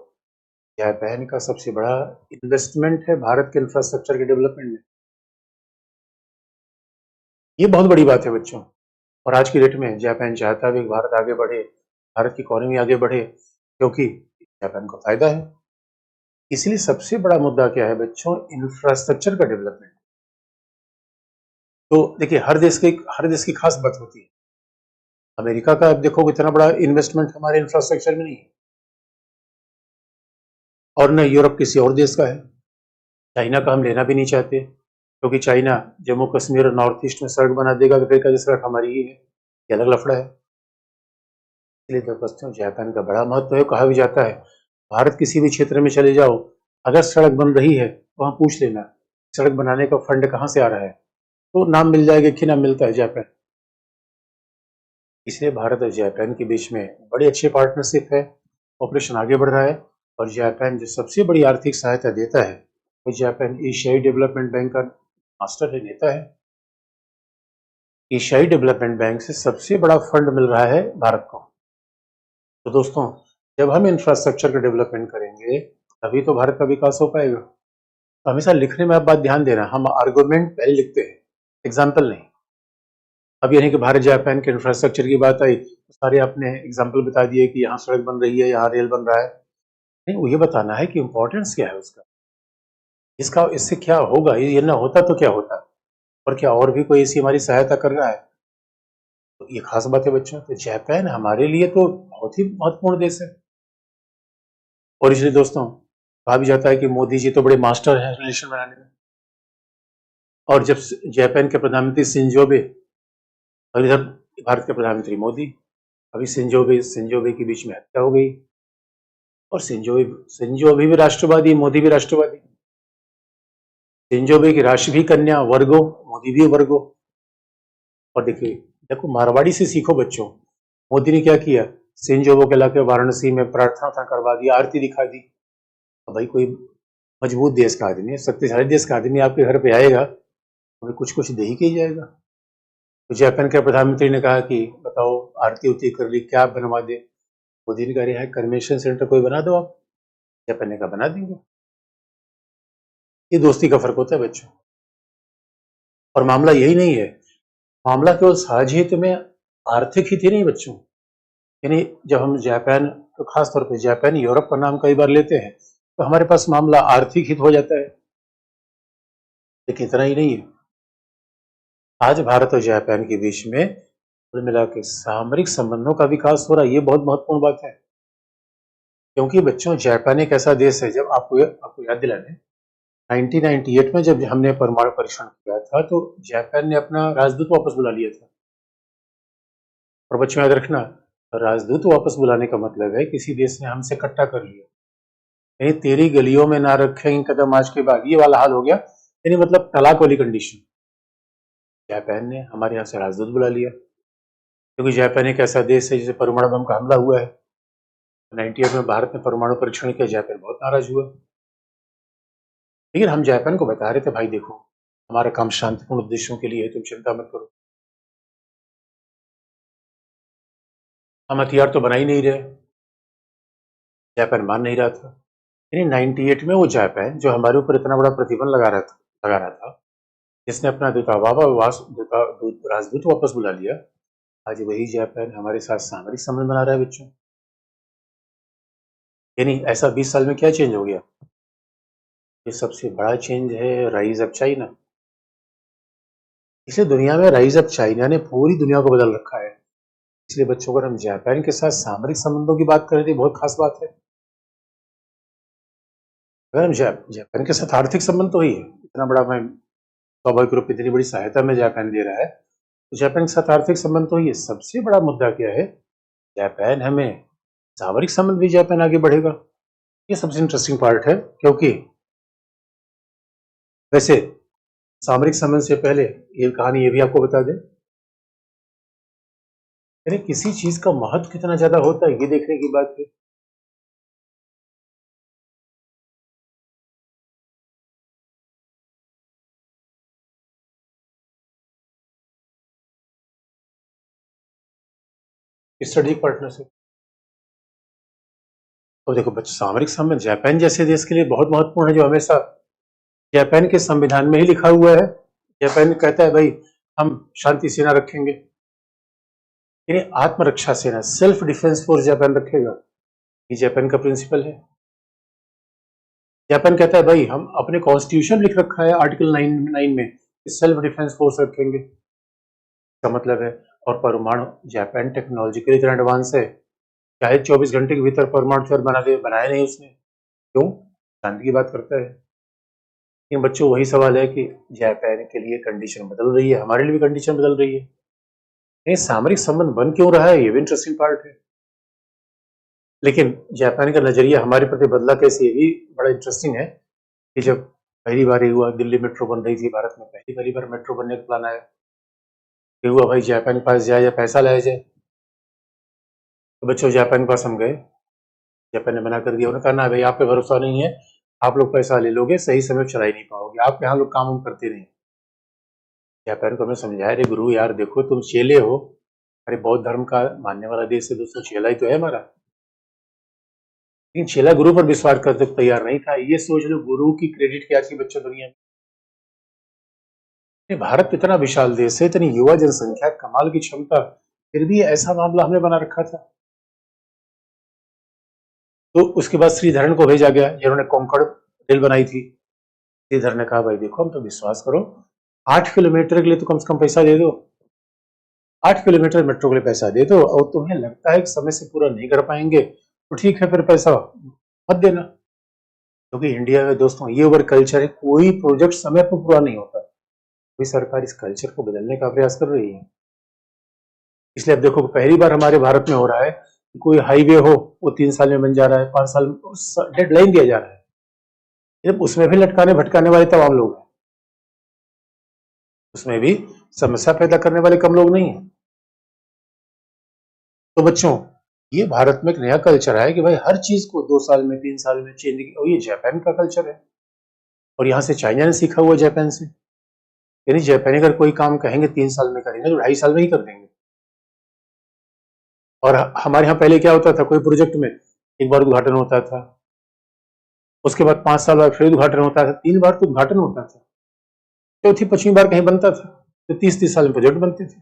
जापान का सबसे बड़ा इन्वेस्टमेंट है भारत के इंफ्रास्ट्रक्चर के डेवलपमेंट में। ये बहुत बड़ी बात है बच्चों। और आज की डेट में जापान चाहता है कि भारत आगे बढ़े, भारत की इकोनॉमी आगे बढ़े, क्योंकि जापान को फायदा है। इसलिए सबसे बड़ा मुद्दा क्या है बच्चों, इंफ्रास्ट्रक्चर का डेवलपमेंट। तो देखिए, हर देश की खास बात होती है। अमेरिका का अब देखो इतना बड़ा इन्वेस्टमेंट हमारे इंफ्रास्ट्रक्चर में नहीं है, और न यूरोप किसी और देश का है। चाइना का हम लेना भी नहीं चाहते, क्योंकि चाइना जम्मू कश्मीर और नॉर्थ ईस्ट में सड़क बना देगा, अफ्रीका की सड़क हमारी ही है, ये अलग लफड़ा है। इसलिए तो दोस्तों जापान का बड़ा महत्व है। कहा भी जाता है, भारत किसी भी क्षेत्र में चले जाओ, अगर सड़क बन रही है तो वहां पूछ लेना सड़क बनाने का फंड कहाँ से आ रहा है, तो नाम मिल जाएगा कि नाम मिलता है जापान। इसलिए भारत और जापान के बीच में बड़ी अच्छी पार्टनरशिप है, ऑपरेशन आगे बढ़ रहा है। और जापान जो सबसे बड़ी आर्थिक सहायता देता है, वो जापान एशियाई डेवलपमेंट बैंक का मास्टर है, नेता है। एशियाई डेवलपमेंट बैंक से सबसे बड़ा फंड मिल रहा है भारत को। तो दोस्तों, जब हम इंफ्रास्ट्रक्चर का डेवलपमेंट करेंगे, तभी तो भारत का विकास हो पाएगा। तो हमेशा लिखने में आप बात ध्यान देना, हम आर्गुमेंट पहले लिखते हैं, एग्जाम्पल नहीं। अब ये नहीं कि भारत जापान के इंफ्रास्ट्रक्चर की बात आई तो सारे आपने एग्जाम्पल बता दिए कि यहाँ सड़क बन रही है, यहाँ रेल बन रहा है। नहीं, वो ये बताना है कि इम्पोर्टेंस क्या है उसका, इसका इससे क्या होगा, ये ना होता तो क्या होता, और क्या और भी कोई ऐसी हमारी सहायता कर रहा है। तो ये खास बात है बच्चों। तो जापान हमारे लिए तो बहुत ही महत्वपूर्ण देश है। और इसलिए दोस्तों कहा भी जाता है कि मोदी जी तो बड़े मास्टर हैं रिलेशन बनाने में। और जब जापान के प्रधानमंत्री शिंजो आबे और इधर भारत के प्रधानमंत्री मोदी, अभी शिंजो आबे के बीच में हत्या हो गई। और शिंजो आबे भी राष्ट्रवादी, मोदी भी राष्ट्रवादी। शिंजो आबे की राशि भी कन्या वर्गो, मोदी भी वर्गो। और देखिए, देखो मारवाड़ी से सीखो बच्चों। मोदी ने क्या किया, शिंजो आबे के लाके वाराणसी में प्रार्थना करवा दी, आरती दिखा दी। अब भाई कोई मजबूत देश का आदमी, शक्तिशाली देश का आदमी आपके घर पे आएगा, हमें कुछ कुछ दे ही के जाएगा। तो जापान के प्रधानमंत्री ने कहा कि बताओ आरती उरती कर ली, क्या बनवा दे। मोदी ने कहा है कन्वेंशन सेंटर कोई बना दो आप। जापान ने कहा बना देंगे। ये दोस्ती का फर्क होता है बच्चों। और मामला यही नहीं है, मामला केवल साझी हित में, आर्थिक हित ही नहीं बच्चों। यानी जब हम जापान, तो खास तौर पे जापान यूरोप का नाम कई बार लेते हैं तो हमारे पास मामला आर्थिक हित हो जाता है। लेकिन इतना ही नहीं है, आज भारत और जापान के बीच में कुल मिला के सामरिक संबंधों का विकास हो रहा है। ये बहुत महत्वपूर्ण बात है, क्योंकि बच्चों जापान एक ऐसा देश है, जब आपको याद दिला दें, 1998 में जब हमने परमाणु परीक्षण किया था तो जापान ने अपना राजदूत वापस बुला लिया था। और बच्चों याद रखना, राजदूत वापस बुलाने का मतलब है किसी देश ने हमसे इकट्ठा कर लिया, यानी तेरी गलियों में ना रखेंगे कदम आज के बाद, ये वाला हाल हो गया। यानी मतलब तलाक वाली कंडीशन। जापान ने हमारे यहाँ से राजदूत बुला लिया, क्योंकि जापान एक ऐसा देश है जिसे परमाणु बम का हमला हुआ है। 98 में भारत ने परमाणु परीक्षण किया, जापान बहुत नाराज हुआ। लेकिन हम जापान को बता रहे थे भाई देखो, हमारा काम शांतिपूर्ण उद्देश्यों के लिए है, तुम चिंता मत करो। हम हथियार तो बना ही नहीं रहे, जापान मान नहीं रहा था। यानी 98 में वो जापान जो हमारे ऊपर इतना बड़ा प्रतिबंध लगा रहा था, जिसने अपना राजदूत वापस बुला लिया, आज वही जापान हमारे साथ सामरिक संबंध बना रहा है बच्चों। यानी ऐसा 20 साल में क्या चेंज हो गया। ये सबसे बड़ा चेंज है राइज ऑफ चाइना। इसलिए दुनिया में राइज ऑफ चाइना ने पूरी दुनिया को बदल रखा है। इसलिए बच्चों, अगर हम जापान के साथ सामरिक संबंधों की बात करें तो बहुत खास बात है। अगर हम जापान के साथ आर्थिक संबंध तो ही है, इतना बड़ा, मैं स्वाभाविक रूप इतनी बड़ी सहायता में जापान दे रहा है, तो जापान के साथ आर्थिक संबंध तो ही है। सबसे बड़ा मुद्दा क्या है, जापान हमें सामरिक संबंध भी जापान आगे बढ़ेगा। ये सबसे इंटरेस्टिंग पार्ट है, क्योंकि वैसे सामरिक संबंध से पहले ये कहानी ये भी आपको बता दें, यानी किसी चीज का महत्व कितना ज्यादा होता है ये देखने की बात है। Strategic partnership. तो देखो बच्चों, सामरिक संबंध जापान जैसे देश के लिए बहुत महत्वपूर्ण है, जो हमेशा जापान के संविधान में ही लिखा हुआ है। जापान कहता है भाई हम शांति सेना रखेंगे, यानी आत्मरक्षा सेना, सेल्फ डिफेंस फोर्स जापान रखेगा। ये जापान का प्रिंसिपल है। जापान कहता है भाई हम अपने कॉन्स्टिट्यूशन लिख रखा है आर्टिकल 9 में, सेल्फ डिफेंस फोर्स रखेंगे। इसका मतलब है, और परमाणु, जापान टेक्नोलॉजिकली इतना एडवांस है, चाहे 24 घंटे के भीतर परमाणु हथियार बना दे, बनाया नहीं उसने। क्यों? शांति की बात करता है। लेकिन बच्चों वही सवाल है कि जापान के लिए कंडीशन बदल रही है, हमारे लिए भी कंडीशन बदल रही है। ये सामरिक संबंध बन क्यों रहा है, ये भी इंटरेस्टिंग पार्ट है। लेकिन जापान का नजरिया हमारे प्रति बदला कैसे, ये भी बड़ा इंटरेस्टिंग है। कि जब पहली बार ये हुआ, दिल्ली मेट्रो बन रही थी भारत में, पहली पहली बार मेट्रो बनने का प्लान आया, ये हुआ भाई जापान के पास जाए या पैसा लाया जाए। तो बच्चों जापान के पास हम गए, जापान ने मना कर दिया, उन्होंने कहा ना भाई आप पे भरोसा नहीं है, आप लोग पैसा ले लोगे सही समय चला ही नहीं पाओगे, आप यहाँ लोग काम हम करते नहीं। जापान को हमें समझाया, अरे गुरु यार देखो तुम चेले हो, अरे बौद्ध धर्म का मानने वाला देश है दोस्तों, चेला ही तो है हमारा। लेकिन चेला गुरु पर विश्वास करने को तैयार नहीं था। ये सोच लो गुरु की क्रेडिट क्या थी बच्चों दुनिया में। ये भारत इतना विशाल देश है, इतनी युवा जनसंख्या, कमाल की क्षमता, फिर भी ऐसा मामला हमने बना रखा था। तो उसके बाद श्रीधरन को भेजा गया, जिन्होंने कोंकण रेल बनाई थी। श्रीधर ने कहा भाई देखो, हम तो विश्वास करो, 8 किलोमीटर के लिए तो कम से कम पैसा दे दो, 8 किलोमीटर मेट्रो के लिए पैसा दे दो, और तुम्हें लगता है कि समय से पूरा नहीं कर पाएंगे तो ठीक है, फिर पैसा मत देना। क्योंकि इंडिया में दोस्तों ये ओवर कल्चर है, कोई प्रोजेक्ट समय पर पूरा नहीं होता। कोई सरकार इस कल्चर को बदलने का प्रयास कर रही है। इसलिए अब देखो, पहली बार हमारे भारत में हो रहा है कि कोई हाईवे हो, वो 3 साल में बन जा रहा है, 5 साल में डेडलाइन दिया जा रहा है। उसमें भी लटकाने भटकाने वाले तमाम लोग हैं, उसमें भी समस्या पैदा करने वाले कम लोग नहीं है। तो बच्चों, ये भारत में एक नया कल्चर है कि भाई हर चीज को 2 साल में 3 साल में चेंज, और ये जापान का कल्चर है, और यहाँ से चाइना ने सीखा हुआ जापान से। यानी जापानी अगर कोई काम कहेंगे 3 साल में करेंगे तो 2.5 साल में ही कर देंगे। और हमारे यहाँ पहले क्या होता था, कोई प्रोजेक्ट में एक बार उद्घाटन होता था, उसके बाद 5 साल बाद फिर उद्घाटन होता था, 3 बार तो उद्घाटन होता था, चौथी 5वीं बार कहीं बनता था, तो 30-30 साल में प्रोजेक्ट बनते थे।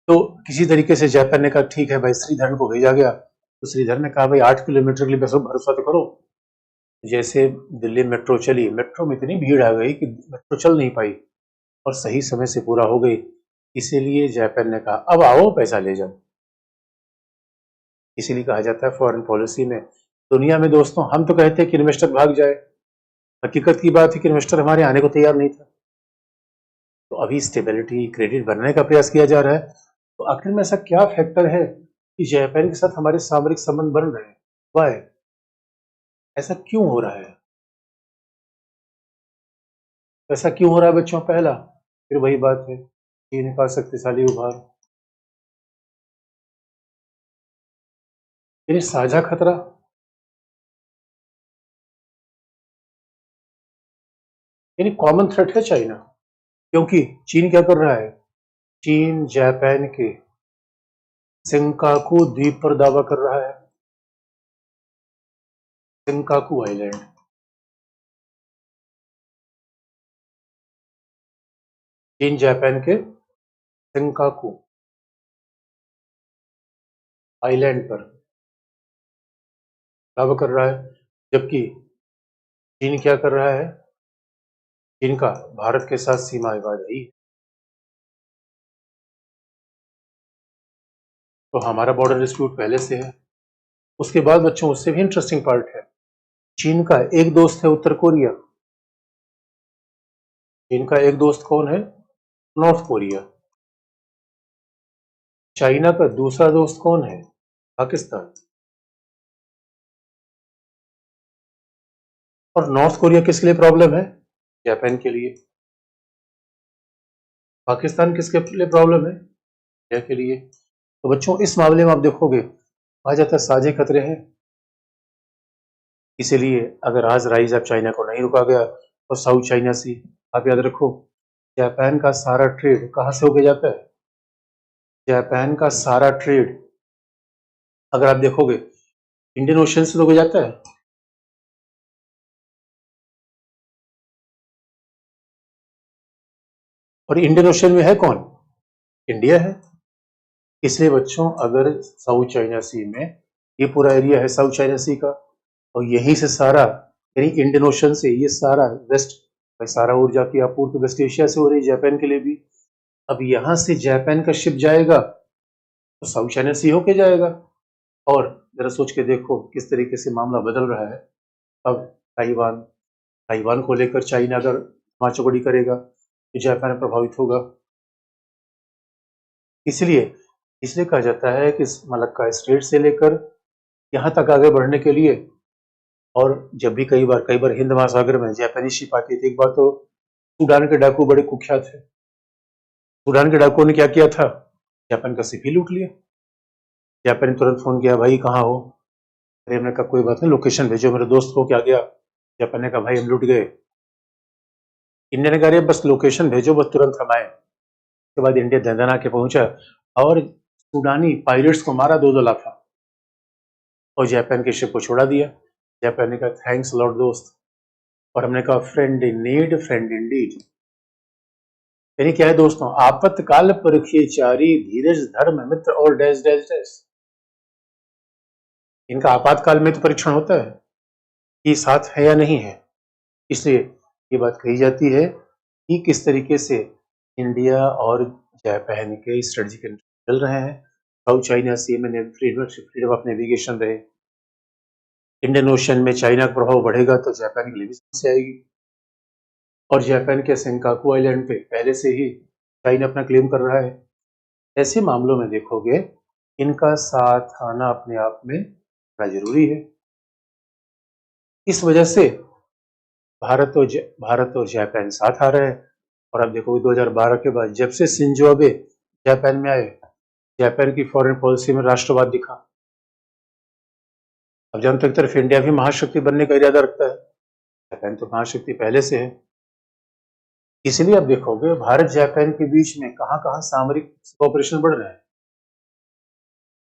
तो किसी तरीके से जापान ने कहा ठीक है भाई, श्रीधरन को भेजा गया। तो श्रीधर ने कहा भाई 8 किलोमीटर के लिए बस भरोसा तो करो। जैसे दिल्ली मेट्रो चली, मेट्रो में इतनी भीड़ आ गई कि मेट्रो चल नहीं पाई, और सही समय से पूरा हो गई। इसीलिए जापान ने कहा अब आओ पैसा ले जाओ। इसीलिए कहा जाता है फॉरेन पॉलिसी में, दुनिया में दोस्तों हम तो कहते हैं कि इन्वेस्टर भाग जाए, हकीकत की बात है कि इन्वेस्टर हमारे आने को तैयार नहीं था। तो अभी स्टेबिलिटी, क्रेडिट बनने का प्रयास किया जा रहा है। तो आखिर में ऐसा क्या फैक्टर है कि जापान के साथ हमारे सामरिक संबंध बन रहे हैं? वाई, ऐसा क्यों हो रहा है? ऐसा क्यों हो रहा है बच्चों? पहला, फिर वही बात है, चीन का शक्तिशाली उभार, यानी साझा खतरा। यानी कॉमन थ्रेट है चाइना। क्योंकि चीन क्या कर रहा है? चीन जापान के सेंकाकू द्वीप पर दावा कर रहा है। सेंकाकू आइलैंड, चीन जापान के सेंकाकू आइलैंड पर दावा कर रहा है। जबकि चीन क्या कर रहा है? चीन का भारत के साथ सीमा विवाद है ही। तो हमारा बॉर्डर डिस्प्यूट पहले से है। उसके बाद बच्चों, उससे भी इंटरेस्टिंग पार्ट है, चीन का एक दोस्त है उत्तर कोरिया। चीन का एक दोस्त कौन है? North Korea. चाइना का दूसरा दोस्त कौन है? पाकिस्तान। और नॉर्थ कोरिया किसके लिए प्रॉब्लम है? जापान के लिए। पाकिस्तान किसके लिए प्रॉब्लम है? इंडिया के लिए। तो बच्चों, इस मामले में आप देखोगे कहा जाता है साझे खतरे हैं। इसीलिए अगर आज राइज ऑफ चाइना को नहीं रुका गया तो साउथ चाइना सी, आप याद रखो, जापान का सारा ट्रेड कहाँ से होके जाता है? जापान का सारा ट्रेड अगर आप देखोगे इंडियन ओशन से होके जाता है। और इंडियन ओशन में है कौन? इंडिया है। इसलिए बच्चों, अगर साउथ चाइना सी में, ये पूरा एरिया है साउथ चाइना सी का, और यहीं से सारा, यानी इंडियन ओशन से ये सारा वेस्ट, सारा ऊर्जा की आपूर्ति वेस्ट एशिया से हो रही है, जापान के लिए भी। अब यहां से जापान का शिप जाएगा तो साउथ चाइना सी होके जाएगा। और जरा सोच के देखो किस तरीके से मामला बदल रहा है। अब ताइवान, ताइवान को लेकर चाइना अगर माचोगड़ी करेगा तो जापान प्रभावित होगा। इसलिए इसलिए कहा जाता है कि मलक्का स्ट्रेट से लेकर यहाँ तक आगे बढ़ने के लिए, और जब भी कई बार हिंद महासागर में जापानी शिप आती थी। एक बार तो सूडान के डाकू बड़े कुख्यात थे। सूडान के डाकुओं ने क्या किया था? जापान का शिप ही लूट लिया। जापान ने तुरंत फोन किया, भाई कहाँ हो? अरे हमने कहा कोई बात नहीं, लोकेशन भेजो, मेरे दोस्त को क्या गया। जापान ने कहा भाई हम लूट गए। इंडिया ने कहा बस लोकेशन भेजो, बस तुरंत हम आए। उसके बाद इंडिया दंदना के पहुंचा और सूडानी पायरेट्स को मारा, 2-2 लाखा। और जापान के शिप को छोड़ा दिया। जापान ने कहा थैंक्स लॉर्ड दोस्त, और हमने कहा friend in need friend in deed. यानी क्या है दोस्तों, आपातकाल परखिए चारी, धीरज धर्म मित्र और डैश डैश डैश। इनका आपातकाल में तो परीक्षण होता है कि साथ है या नहीं है। इसलिए ये बात कही जाती है कि किस तरीके से इंडिया और जापान के स्ट्रेटेजिक चल रहे हैं। साउथ चाइना सी में फ्रीडम ऑफ नेविगेशन रहे, इंडियन ओशन में चाइना का प्रभाव बढ़ेगा तो जापान के लिए भी समस्या आएगी। और जापान के सेंकाकू आइलैंड पे पहले से ही चाइना अपना क्लेम कर रहा है। ऐसे मामलों में देखोगे इनका साथ आना अपने आप में बड़ा जरूरी है। इस वजह से भारत और जापान साथ आ रहे हैं। और आप देखोगे 2012 के बाद जब से शिंजो अबे जापान में आए, जापान की फॉरेन पॉलिसी में राष्ट्रवाद दिखा। अब जहां तक तरफ इंडिया भी महाशक्ति बनने का इरादा रखता है, जापान तो महाशक्ति पहले से है। इसलिए आप देखोगे भारत जापान के बीच में कहां कहां सामरिक कोऑपरेशन बढ़ रहा है।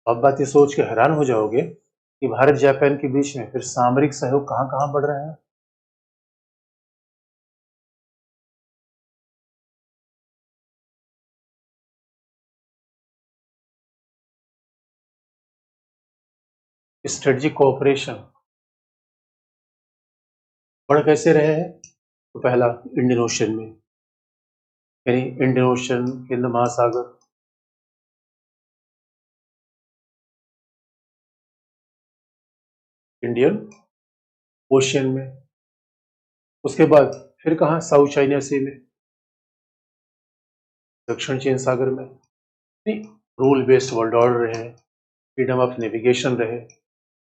अब बात ये सोच के हैरान हो जाओगे कि भारत जापान के बीच में फिर सामरिक सहयोग कहां कहां बढ़ रहा है। स्ट्रेटेजिक कोऑपरेशन बढ़ कैसे रहे हैं? तो पहला इंडियन ओशन में, यानी इंडियन ओशन, हिंद महासागर, इंडियन ओशन में। उसके बाद फिर कहा, साउथ चाइना सी में, दक्षिण चीन सागर में। रूल बेस्ड वर्ल्ड ऑर्डर रहे, फ्रीडम ऑफ नेविगेशन रहे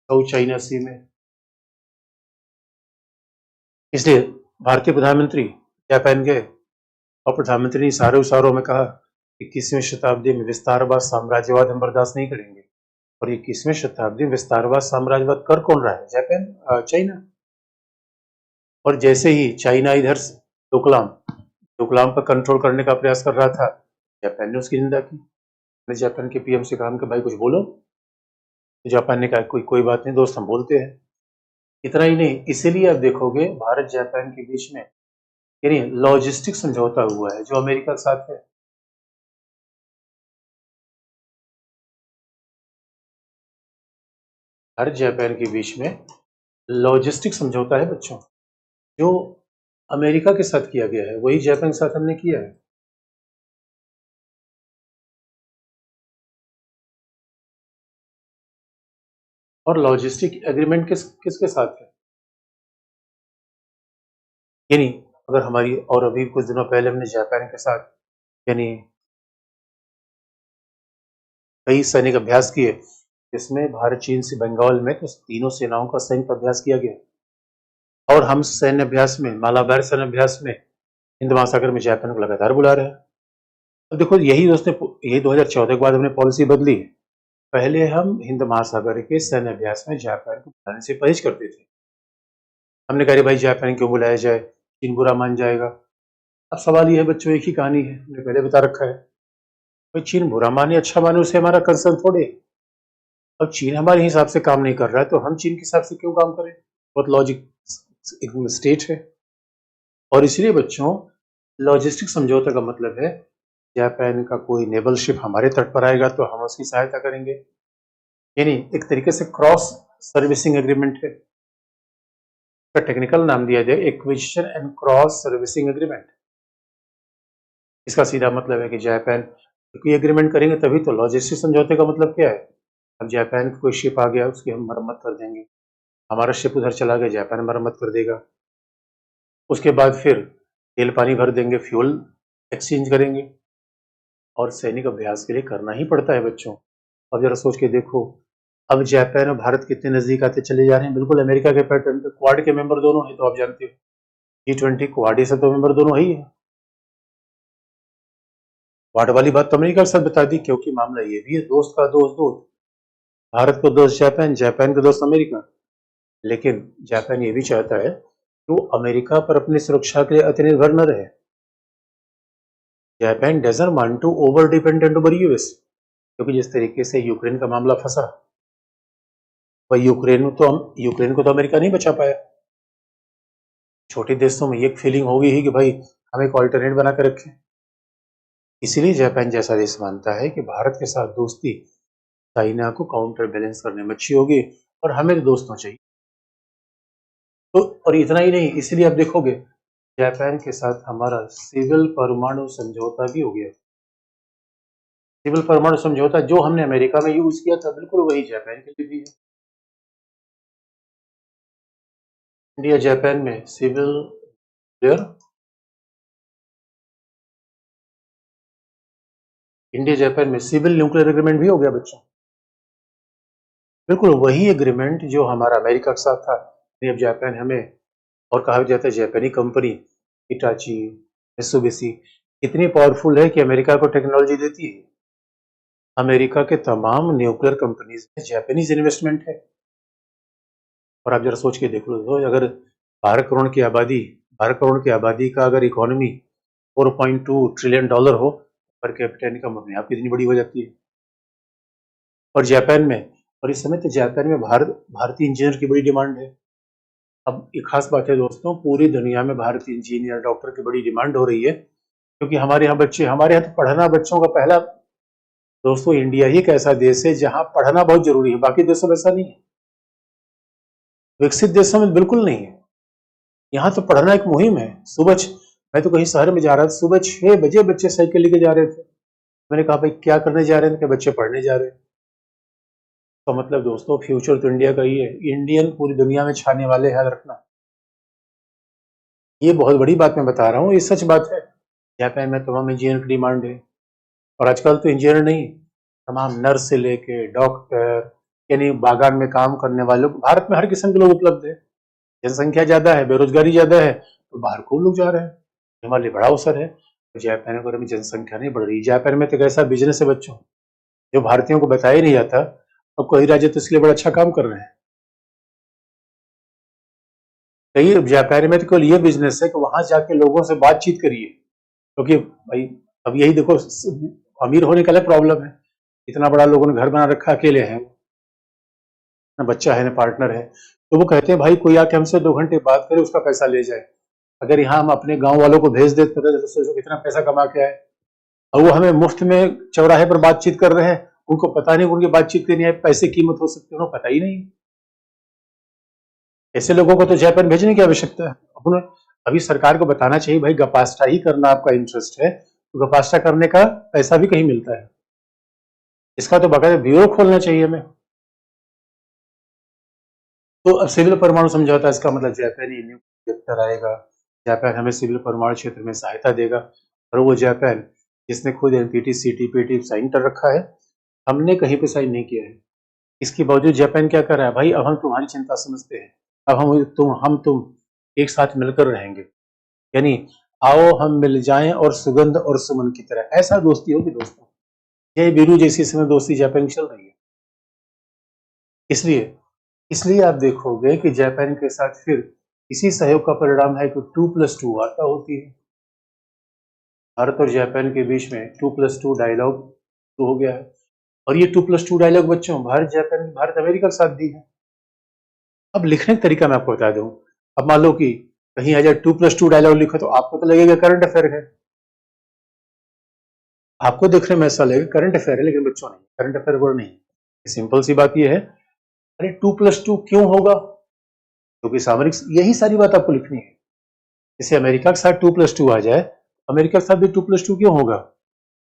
साउथ चाइना सी में। इसलिए भारतीय प्रधानमंत्री जापान गए और प्रधानमंत्री ने इशारों में कहा 21वीं शताब्दी में विस्तारवाद साम्राज्यवाद हम बर्दाश्त नहीं करेंगे। और 21वीं शताब्दी में विस्तारवाद साम्राज्यवाद कर कौन रहा है? Japan, China. और जैसे ही चाइना इधर डोकलाम डोकलाम पर कंट्रोल करने का प्रयास कर रहा था, जापान ने उसकी निंदा की। मैंने जापान के पीएम से कहा कि भाई कुछ बोलो। तो जापान ने कहा कोई कोई बात नहीं दोस्त, हम बोलते हैं। इतना ही नहीं, इसीलिए आप देखोगे भारत जापान के बीच में यानी लॉजिस्टिक समझौता हुआ है जो अमेरिका के साथ है। भारत जापान के बीच में लॉजिस्टिक समझौता है बच्चों, जो अमेरिका के साथ किया गया है वही जापान के साथ हमने किया है। और लॉजिस्टिक एग्रीमेंट किसके साथ है? यानी अगर हमारी, और अभी कुछ दिनों पहले हमने जापान के साथ यानी कई सैनिक अभ्यास किए, जिसमें भारत चीन से बंगाल में तो तीनों सेनाओं का संयुक्त अभ्यास किया गया। और हम सैन्य अभ्यास में, मालाबार सैन्य अभ्यास में हिंद महासागर में जापान को लगातार बुला रहे हैं। तो देखो यही 2014 के बाद हमने पॉलिसी बदली है। पहले हम हिंद महासागर के सैन्य अभ्यास में जापान को बुलाने से परहेज करते थे। हमने कहा भाई जापान क्यों बुलाया जाए, चीन बुरा मान जाएगा। अब सवाल यह है बच्चों, एक ही कहानी है, हमने पहले बता रखा है। भाई चीन बुरा माने अच्छा माने उसे हमारा कंसर्न थोड़े। अब चीन हमारे हिसाब से काम नहीं कर रहा है तो हम चीन के हिसाब से क्यों काम करें? बहुत लॉजिक एक स्टेट है। और इसलिए बच्चों, लॉजिस्टिक समझौता का मतलब है जापान का कोई नेवल शिप हमारे तट पर आएगा तो हम उसकी सहायता करेंगे। यानी एक तरीके से क्रॉस सर्विसिंग एग्रीमेंट है। इसका टेक्निकल नाम दिया जाए acquisition and cross servicing agreement. इसका सीधा मतलब है कि जापान कोई एग्रीमेंट करेंगे तभी तो। लॉजिस्टिक समझौते का मतलब क्या है? अब जापान का कोई शिप आ गया, उसकी हम मरम्मत कर देंगे। हमारा शिप उधर चला गया, जापान मरम्मत कर देगा। उसके बाद फिर तेल पानी भर देंगे, फ्यूल एक्सचेंज करेंगे। और सैनिक अभ्यास के लिए करना ही पड़ता है बच्चों। अब जरा सोच के देखो, अब जापान और भारत कितने नजदीक आते चले जा रहे हैं, बिल्कुल अमेरिका के पैटर्न पे। क्वाड के मेंबर दोनों हैं तो आप जानते हो, G20 क्वाड से तो मेंबर दोनों ही है। क्वाड वाली बात तो अमेरिका के साथ बता दी, क्योंकि मामला ये भी है, दोस्त का दोस्त दोस्त। भारत को दोस्त जापान, जापान का दोस्त अमेरिका। लेकिन जापान ये भी चाहता है कि वो अमेरिका पर अपनी सुरक्षा के लिए अतिनिर्भर न रहे। Japan doesn't want to over dependent over US, क्योंकि जिस तरीके से यूक्रेन का मामला फंसा, वही यूक्रेन को तो अमेरिका नहीं बचा पाया। छोटे देशों में ये फीलिंग होगी ही कि भाई हम एक ऑल्टरनेट बना कर रखें। इसीलिए जापान जैसा देश मानता है कि भारत के साथ दोस्ती चाइना को काउंटर बैलेंस करने में अच्छी होगी, और हमें तो दोस्तों चाहिए। तो और इतना ही नहीं, इसलिए आप देखोगे जापान के साथ हमारा सिविल परमाणु समझौता भी हो गया। सिविल परमाणु समझौता जो हमने अमेरिका में यूज किया था, बिल्कुल वही जापान के लिए भी है। इंडिया जापान में सिविल इंडिया जापान में सिविल न्यूक्लियर एग्रीमेंट भी हो गया बच्चों। बिल्कुल वही एग्रीमेंट जो हमारा अमेरिका के साथ था। अब जापान हमें, और कहा जाता है जापानी कंपनी हिटाची, मित्सुबिशी इतनी पावरफुल है कि अमेरिका को टेक्नोलॉजी देती है। अमेरिका के तमाम न्यूक्लियर कंपनीज में जापानीज इन्वेस्टमेंट है। और आप जरा सोच के देख लो, तो अगर 12 करोड़ की आबादी का अगर इकोनॉमी 4.2 ट्रिलियन डॉलर हो, पर कैपिटा इनकम अपने आप कितनी बड़ी हो जाती है। और जापान में, और इस समय तो जापान में भारतीय इंजीनियर की बड़ी डिमांड है। अब एक खास बात है दोस्तों, पूरी दुनिया में भारतीय इंजीनियर डॉक्टर की बड़ी डिमांड हो रही है, क्योंकि हमारे यहाँ तो पढ़ना बच्चों का पहला। दोस्तों इंडिया ही एक ऐसा देश है जहां पढ़ना बहुत जरूरी है, बाकी देशों में ऐसा नहीं है। विकसित देशों में बिल्कुल नहीं है। यहाँ तो पढ़ना एक मुहिम है। मैं तो कहीं शहर में जा रहा था, सुबह 6 बजे बच्चे साइकिल लेके जा रहे थे। मैंने कहा भाई क्या करने जा रहे हैं, कि बच्चे पढ़ने जा रहे हैं। तो मतलब दोस्तों फ्यूचर तो इंडिया का ही है। इंडियन पूरी दुनिया में छाने वाले, याद रखना। ये बहुत बड़ी बात मैं बता रहा हूँ, ये सच बात है। जापान में तमाम इंजीनियर की डिमांड है। और आजकल तो इंजीनियर नहीं, तमाम नर्स से लेके डॉक्टर, यानी बागान में काम करने वालों, भारत में हर किस्म के लोग उपलब्ध है। जनसंख्या ज्यादा है, बेरोजगारी ज्यादा है, तो बाहर खूब लोग जा रहे हैं। हमारे लिए बड़ा अवसर है। तो जापान अगर अभी जनसंख्या नहीं बढ़ रही, जापान में तो एक ऐसा बिजनेस है बच्चों जो भारतीयों को बताया ही नहीं जाता, और कई राज्य तो इसलिए बड़ा अच्छा काम कर रहे हैं। कई जापान में तो केवल ये बिजनेस है कि वहां जाके लोगों से बातचीत करिए, क्योंकि भाई अब यही देखो, अमीर होने का अलग प्रॉब्लम है। इतना बड़ा लोगों ने घर बना रखा, अकेले हैं, ना बच्चा है ना पार्टनर है। तो वो कहते हैं भाई कोई आके हमसे 2 घंटे बात करे, उसका पैसा ले जाए। अगर यहाँ हम अपने गांव वालों को भेज देते तो सोचो कितना पैसा कमा के आए। और वो हमें मुफ्त में चौराहे पर बातचीत कर रहे हैं, उनको पता नहीं उनकी बातचीत करनी है, पैसे कीमत हो सकती है, उन्हें पता ही नहीं। ऐसे लोगों को तो जापान भेजने की आवश्यकता है। उन्हें अभी सरकार को बताना चाहिए भाई गपास्टा ही करना आपका इंटरेस्ट है, तो गपास्टा करने का पैसा भी कहीं मिलता है। इसका तो बकायदा ब्यूरो खोलना चाहिए हमें। तो अब सिविल परमाणु समझौता, इसका मतलब जापानी न्यूक्लियर आएगा, जापान हमें सिविल परमाणु क्षेत्र में सहायता देगा। और वो जापान जिसने खुद एनपीटी सीटीपीटी साइन कर रखा है, हमने कहीं पे साइन नहीं किया है। इसके बावजूद जापान क्या कर रहा है, भाई अब हम तुम्हारी चिंता समझते हैं, अब हम तुम एक साथ मिलकर रहेंगे। यानी आओ हम मिल जाएं और सुगंध और सुमन की तरह, ऐसा दोस्ती होगी दोस्तों। ये बीरू जैसी समय दोस्ती जापान की चल रही है। इसलिए इसलिए आप देखोगे कि जापान के साथ फिर इसी सहयोग का परिणाम है कि 2+2 वार्ता होती है। भारत और जापान के बीच में 2+2 डायलॉग शुरू हो गया है। और ये 2+2 डायलॉग बच्चों भारत अमेरिका के साथ भी है। अब लिखने का तरीका मैं आपको बता दूं। अब मान लो कि कहीं आ जाए 2+2 डायलॉग लिखो, तो आपको तो लगेगा करंट अफेयर है, आपको देखने में ऐसा लगेगा करंट अफेयर है, लेकिन बच्चों नहीं, करंट अफेयर वर्ड नहीं। सिंपल सी बात यह है, अरे 2+2 क्यों होगा, क्योंकि सामरिक, यही सारी बात आपको लिखनी है। जैसे अमेरिका के साथ 2+2 आ जाए, अमेरिका के साथ भी 2+2 क्यों होगा।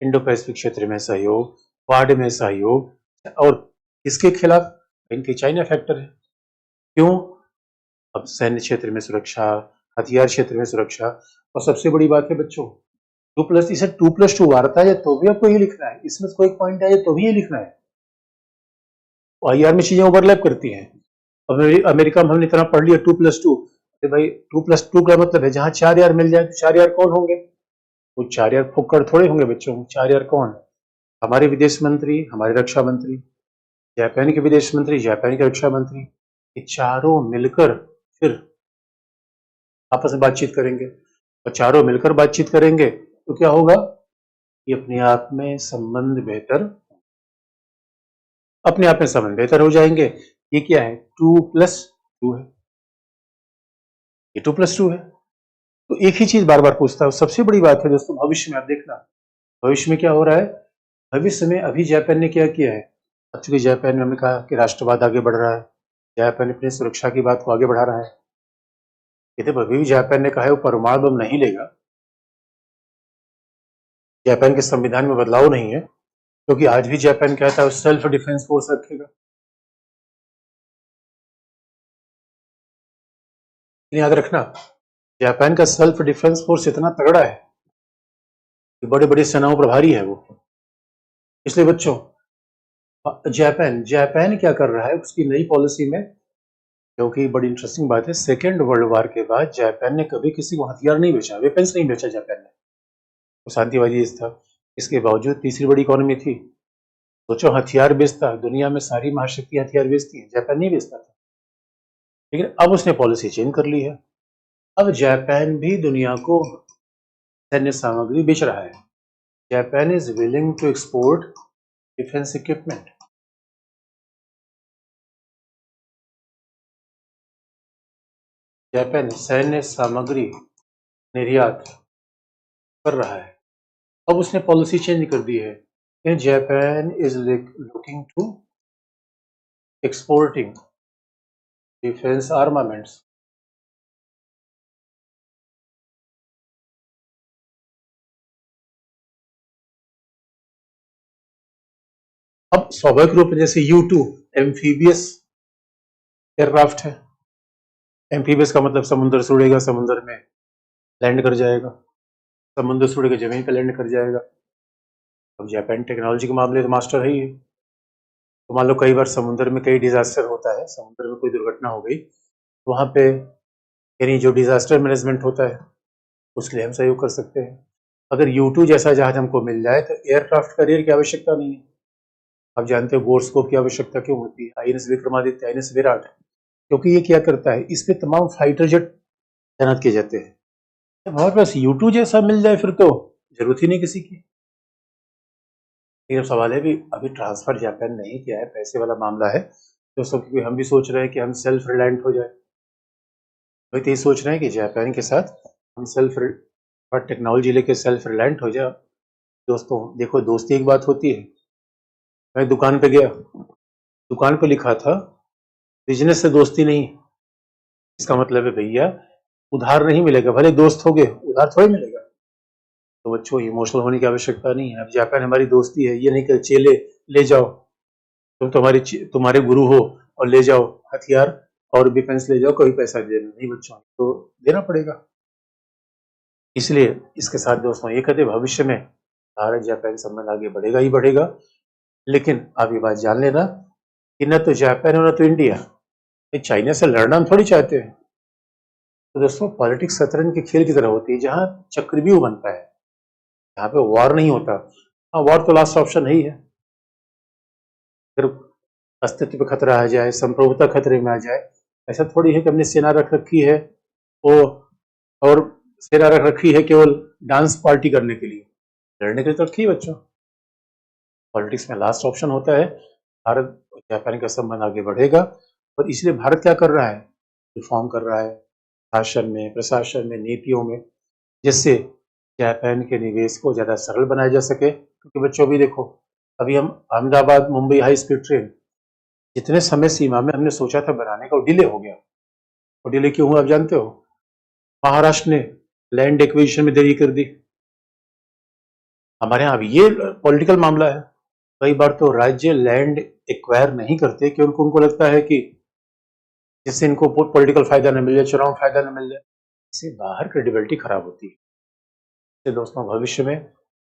इंडो पैसिफिक क्षेत्र में सहयोग, क्वाड में सहयोग, और इसके खिलाफ इनके चाइना फैक्टर है। क्यों, अब सैन्य क्षेत्र में सुरक्षा, हथियार क्षेत्र में सुरक्षा। और सबसे बड़ी बात है बच्चों, 2+2 वार्ता है तो भी आपको ये लिखना है, इसमें कोई पॉइंट है तो भी ये लिखना है। आईआर में चीजें ओवरलैप करती हैं। अमेरिका में हमने इतना पढ़ लिया 2+2, भाई 2+2 का मतलब है जहां 4 यार मिल जाए, तो 4 यार कौन होंगे, वो 4 यार फुक्कड़ थोड़े होंगे बच्चों। 4 यार कौन, हमारे विदेश मंत्री, हमारे रक्षा मंत्री, जापान के विदेश मंत्री, जापान के रक्षा मंत्री, ये चारों मिलकर फिर आपस में बातचीत करेंगे। और चारों मिलकर बातचीत करेंगे तो क्या होगा, ये अपने आप में संबंध बेहतर हो जाएंगे। ये क्या है, 2+2 है, ये 2+2 है। तो एक ही चीज बार बार पूछता है। सबसे बड़ी बात है दोस्तों, भविष्य में आप देखना, भविष्य में क्या हो रहा है। भविष्य में अभी जापान ने क्या किया है, चूंकि जापान में हमने कहा कि राष्ट्रवाद आगे बढ़ रहा है, जापान अपनी सुरक्षा की बात को आगे बढ़ा रहा है। यदि अभी भी जापान ने कहा है वो परमाणु बम नहीं लेगा, जापान के संविधान में बदलाव नहीं है, क्योंकि आज भी जापान कहता है सेल्फ डिफेंस फोर्स रखेगा। याद रखना, जापान का सेल्फ डिफेंस फोर्स इतना तगड़ा है कि बड़े बड़े सेनाओं प्रभारी है वो। इसलिए बच्चों, जापान जापान क्या कर रहा है उसकी नई पॉलिसी में, क्योंकि बड़ी इंटरेस्टिंग बात है, सेकेंड वर्ल्ड वॉर के बाद जापान ने कभी किसी को हथियार नहीं बेचा, वेपन्स नहीं बेचा जापान ने, वो शांतिवादी देश था। इसके बावजूद तीसरी बड़ी इकोनॉमी थी। सोचो, हथियार बेचता, दुनिया में सारी महाशक्ति हथियार बेचती है, जापान नहीं बेचता था। लेकिन अब उसने पॉलिसी चेंज कर ली है। अब जापान भी दुनिया को सैन्य सामग्री बेच रहा है। Japan is willing to export defence equipment. Japan सैन्य सामग्री निर्यात कर रहा है। अब उसने पॉलिसी चेंज कर दी है। Japan is looking to exporting defence armaments. अब स्वाभाविक रूप से जैसे U2 एम्फीबियस एयरक्राफ्ट है। एम्फीबियस का मतलब समुद्र से उड़ेगा, समुद्र में लैंड कर जाएगा, समुद्र से उड़ेगा, जमीन पे लैंड कर जाएगा। अब जापान टेक्नोलॉजी के मामले तो मास्टर है ही है। तो मान लो कई बार समुद्र में कई डिजास्टर होता है, समुद्र में कोई दुर्घटना हो गई, तो वहां पे यानी जो डिजास्टर मैनेजमेंट होता है उसके लिए हम सहयोग कर सकते हैं। अगर U2 जैसा जहाज हमको मिल जाए तो एयरक्राफ्ट कैरियर की आवश्यकता नहीं है। आप जानते हो बोर्सकोप की आवश्यकता क्यों होती है, INS विक्रमादित्य, INS विराट, क्योंकि ये क्या करता है, इस पे तमाम फाइटर जेट तैनात किए जाते हैं। जब हमारे पास U2 जैसा मिल जाए फिर तो जरूरत ही नहीं किसी की। लेकिन सवाल है भी, अभी ट्रांसफर जापान नहीं किया है, पैसे वाला मामला है दोस्तों, क्योंकि हम भी सोच रहे हैं कि हम सेल्फ रिलायंट हो जाए। वही तो ये सोच रहे हैं कि जापान के साथ हम सेल्फ टेक्नोलॉजी लेके सेल्फ रिलायंट हो जाए। दोस्तों देखो, दोस्ती एक बात होती है। मैं दुकान पे गया, दुकान पे लिखा था बिजनेस से दोस्ती नहीं। इसका मतलब है भैया, उधार नहीं मिलेगा, भले दोस्त हो गए उधार थोड़ी मिलेगा। तो बच्चों, इमोशनल होने की आवश्यकता नहीं है। अब जापान हमारी दोस्ती है, ये नहीं कि चेले ले जाओ, तुम तुम्हारे गुरु हो और ले जाओ हथियार और डिफेंस ले जाओ, कोई पैसा देना नहीं बच्चों, तो देना पड़ेगा। इसलिए इसके साथ दोस्तों ये कहते, भविष्य में भारत जापान संबंध आगे बढ़ेगा ही बढ़ेगा। लेकिन आप ये बात जान लेना कि न तो जापान और न तो इंडिया चाइना से लड़ना हम थोड़ी चाहते हैं। तो दोस्तों, पॉलिटिक्स शतरंज के खेल की तरह होती है, जहां चक्रव्यूह बनता है, यहाँ पे वॉर नहीं होता। हाँ, वॉर तो लास्ट ऑप्शन ही है। अगर अस्तित्व पे खतरा आ जाए, संप्रभुता खतरे में आ जाए, ऐसा थोड़ी है कि हमने सेना रख रखी है वो, और सेना रख रखी है केवल डांस पार्टी करने के लिए, लड़ने के लिए तो रखी है बच्चों। पॉलिटिक्स में लास्ट ऑप्शन होता है। भारत और जापान का संबंध आगे बढ़ेगा, और इसलिए भारत क्या कर रहा है, रिफॉर्म कर रहा है शासन में, प्रशासन में, नीतियों में, जिससे जापान के निवेश को ज्यादा सरल बनाया जा सके। क्योंकि बच्चों भी देखो, अभी हम Ahmedabad Mumbai high speed train जितने समय सीमा में हमने सोचा था बनाने का, वो डिले हो गया। वो डिले क्यों हुआ आप जानते हो? महाराष्ट्र ने लैंड एक्विजिशन में देरी कर दी। हमारे यहाँ अभी ये पॉलिटिकल मामला है। कई बार तो राज्य लैंड एक्वायर नहीं करते क्योंकि उनको लगता है कि जिससे इनको पॉलिटिकल फायदा न मिल जाए, चुनाव फायदा न मिल जाए, इससे बाहर क्रेडिबिलिटी खराब होती है। इससे दोस्तों, भविष्य में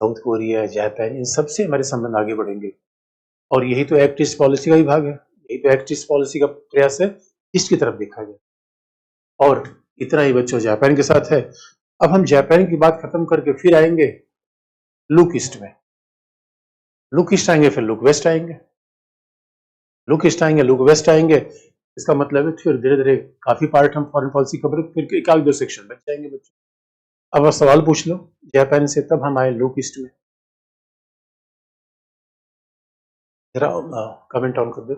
साउथ कोरिया, जापान, इन सबसे हमारे संबंध आगे बढ़ेंगे। और यही तो एक्ट ईस्ट पॉलिसी का ही भाग है, यही तो एक्ट ईस्ट पॉलिसी का प्रयास है, ईस्ट की तरफ देखा जाए। और इतना ही बच्चों जापान के साथ है। अब हम जापान की बात खत्म करके फिर आएंगे लुक ईस्ट में। लुक ईस्ट आएंगे, फिर लुक वेस्ट आएंगे, लुक ईस्ट आएंगे, लुक वेस्ट आएंगे। इसका मतलब है फिर धीरे धीरे काफी पार्ट हम फॉरेन पॉलिसी कवर, फिर एक आध दो सेक्शन बच जाएंगे बच्चों। अब सवाल पूछ लो जापान से, तब हम आए लुक ईस्ट में। जरा कमेंट ऑन कर दो।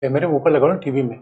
मेरे मुंह पर लगाओ ना टीवी में।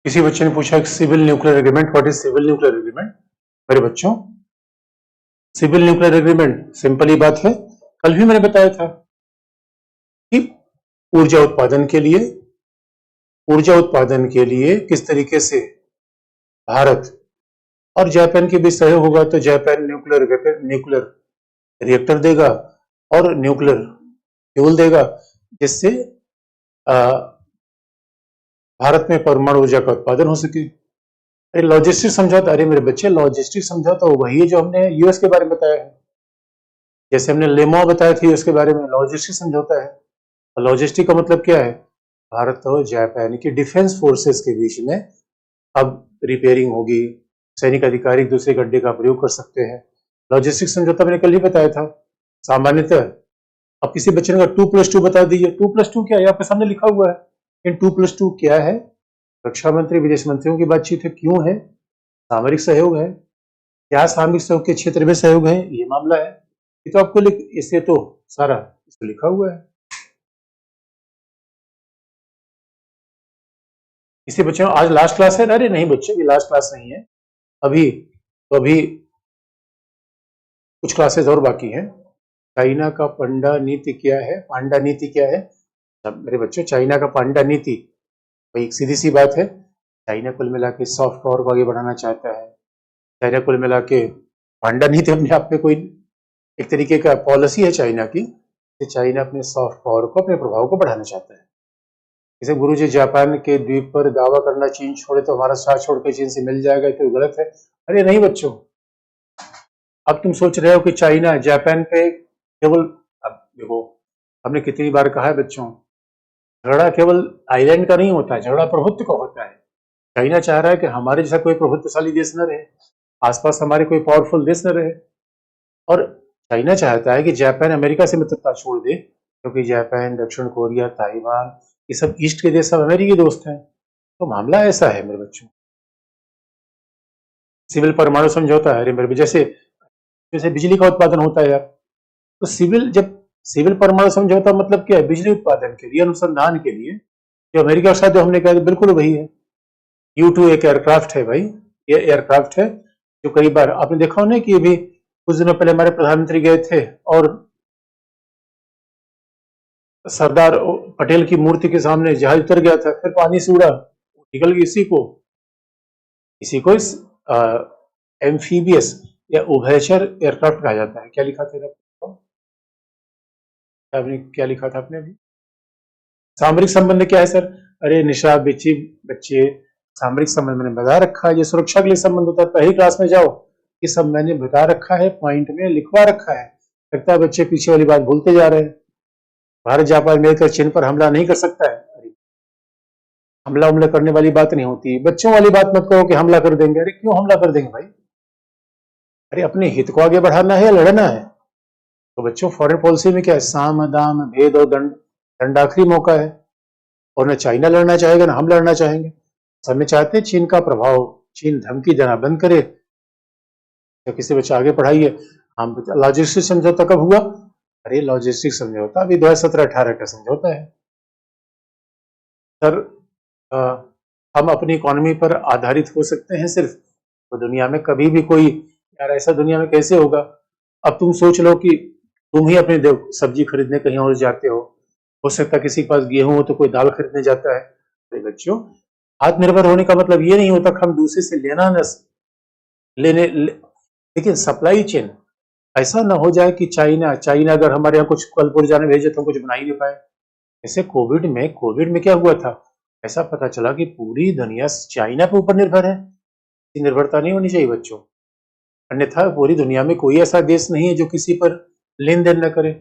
किसी बच्चे ने पूछा civil nuclear agreement, what is civil nuclear agreement? मेरे बच्चों, सिविल न्यूक्लियर एग्रीमेंट सिंपल ही बात है, कल भी मैंने बताया था कि ऊर्जा उत्पादन के लिए किस तरीके से भारत और जापान के बीच सहयोग होगा, तो जापान न्यूक्लियर रिएक्टर देगा और न्यूक्लियर फ्यूल देगा, जिससे भारत में परमाणु ऊर्जा का उत्पादन हो सके। अरे लॉजिस्टिक समझौता, अरे मेरे बच्चे लॉजिस्टिक समझौता वही है जो हमने यूएस के बारे में बताया है, जैसे हमने लेमो बताया था यूएस के बारे में, लॉजिस्टिक समझौता है। और लॉजिस्टिक का मतलब क्या है? भारत और जापान की डिफेंस फोर्सेस के बीच में अब रिपेयरिंग होगी, सैनिक अधिकारी दूसरे गड्ढे का प्रयोग कर सकते हैं। लॉजिस्टिक समझौता मैंने कल ही बताया था। सामान्यतः अब किसी बच्चे ने 2+2 बता दीजिए, 2+2 क्या है? आपके सामने लिखा हुआ है। इन 2+2 क्या है? रक्षा मंत्री विदेश मंत्रियों की बातचीत है, क्यों है? सामरिक सहयोग है। क्या सामरिक सहयोग के क्षेत्र में सहयोग है, ये मामला है। ये तो आपको इसे तो सारा इसमें लिखा हुआ है। किसी बच्चे आज लास्ट क्लास है? अरे नहीं बच्चे, ये लास्ट क्लास नहीं है, अभी तो अभी कुछ क्लासेस और बाकी हैं। चाइना का पांडा नीति क्या है? पांडा नीति क्या है? अब मेरे बच्चों, चाइना का पांडा नीति भाई एक सीधी सी बात है, चाइना कुल मिला के सॉफ्ट पावर को आगे बढ़ाना चाहता है। चाइना कुल मिला के पांडा नीति अपने आप में कोई एक तरीके का पॉलिसी है चाइना की, कि चाइना अपने सॉफ्ट पावर को, अपने प्रभाव को बढ़ाना चाहता है। जैसे गुरु जी जापान के द्वीप पर दावा करना चीन छोड़े तो हमारा साथ छोड़ के चीन से मिल जाएगा, तो गलत है। अरे नहीं बच्चों, अब तुम सोच रहे हो कि चाइना जापान पे केवल, अब देखो हमने कितनी बार कहा है बच्चों, झगड़ा केवल आइलैंड का नहीं होता है, झगड़ा प्रभुत्व का होता है। चाइना चाह रहा है कि हमारे जैसा कोई प्रभुत्वशाली देश न रहे, आसपास हमारे कोई पावरफुल देश न रहे, और चाइना चाहता है कि जापान अमेरिका से मित्रता छोड़ दे, क्योंकि जापान, दक्षिण कोरिया, ताइवान, ये सब ईस्ट के देश सब अमेरिकी दोस्त हैं। तो मामला ऐसा है मेरे बच्चों। सिविल परमाणु समझौता है, अरे मेरे जैसे जैसे बिजली का उत्पादन होता है यार, तो सिविल परमाणु समझौता मतलब क्या है? बिजली उत्पादन के लिए, अनुसंधान के लिए, जो अमेरिका के साथ जो हमने कहा बिल्कुल वही है। U2 एक एयरक्राफ्ट है भाई, ये एयरक्राफ्ट है जो कई बार आपने देखा हो ना कि अभी कुछ दिनों पहले हमारे प्रधानमंत्री गए थे और सरदार पटेल की मूर्ति के सामने जहाज उतर गया था, फिर पानी से उड़ा, निकल गई। इसी को एम्फीबियस या उभयचर एयरक्राफ्ट कहा जाता है। क्या लिखा था आपने, क्या लिखा था आपने अभी? सामरिक संबंध क्या है सर? अरे निशा बच्ची बच्चे, सामरिक संबंध मैंने बता रखा है, ये सुरक्षा के लिए संबंध होता है। पहली क्लास में जाओ, ये सब मैंने बता रखा है, पॉइंट में लिखवा रखा है। लगता है बच्चे पीछे वाली बात भूलते जा रहे हैं। भारत जापान मिलकर चीन पर हमला नहीं कर सकता है। हमला हमला करने वाली बात नहीं होती, बच्चों वाली बात मत करो कि हमला कर देंगे। अरे क्यों हमला कर देंगे भाई? अरे अपने हित को आगे बढ़ाना है या लड़ना है? तो बच्चों फॉरेन पॉलिसी में क्या है? साम दाम भेद और दंड। दंड आखिरी मौका है, और न चाइना लड़ना चाहेगा ना हम लड़ना चाहेंगे। सब में चाहते हैं चीन का प्रभाव, चीन धमकी देना बंद करे, या किसी बच्चे आगे पढ़ाइए। हम लॉजिस्टिक समझौता कब हुआ? अरे लॉजिस्टिक समझौता अभी 2017-18 का समझौता है सर। हम अपनी इकोनॉमी पर आधारित हो सकते हैं सिर्फ, तो दुनिया में कभी भी कोई, यार ऐसा दुनिया में कैसे होगा? अब तुम सोच लो कि तुम ही अपनी सब्जी खरीदने कहीं और जाते हो सकता है किसी के पास गेहूं हो तो कोई दाल खरीदने जाता है। तो बच्चों, आत्मनिर्भर होने का मतलब ये नहीं होता कि हम दूसरे से लेना न लेकिन सप्लाई चेन ऐसा ना हो जाए कि चाइना चाइना अगर हमारे यहाँ कुछ कल पुर्जा भेजे तो कुछ बना ही नहीं पाए। जैसे कोविड में क्या हुआ था? ऐसा पता चला कि पूरी दुनिया चाइना पे ऊपर निर्भर है। निर्भरता नहीं होनी चाहिए बच्चों, अन्यथा पूरी दुनिया में कोई ऐसा देश नहीं है जो किसी पर लेन देन न करे।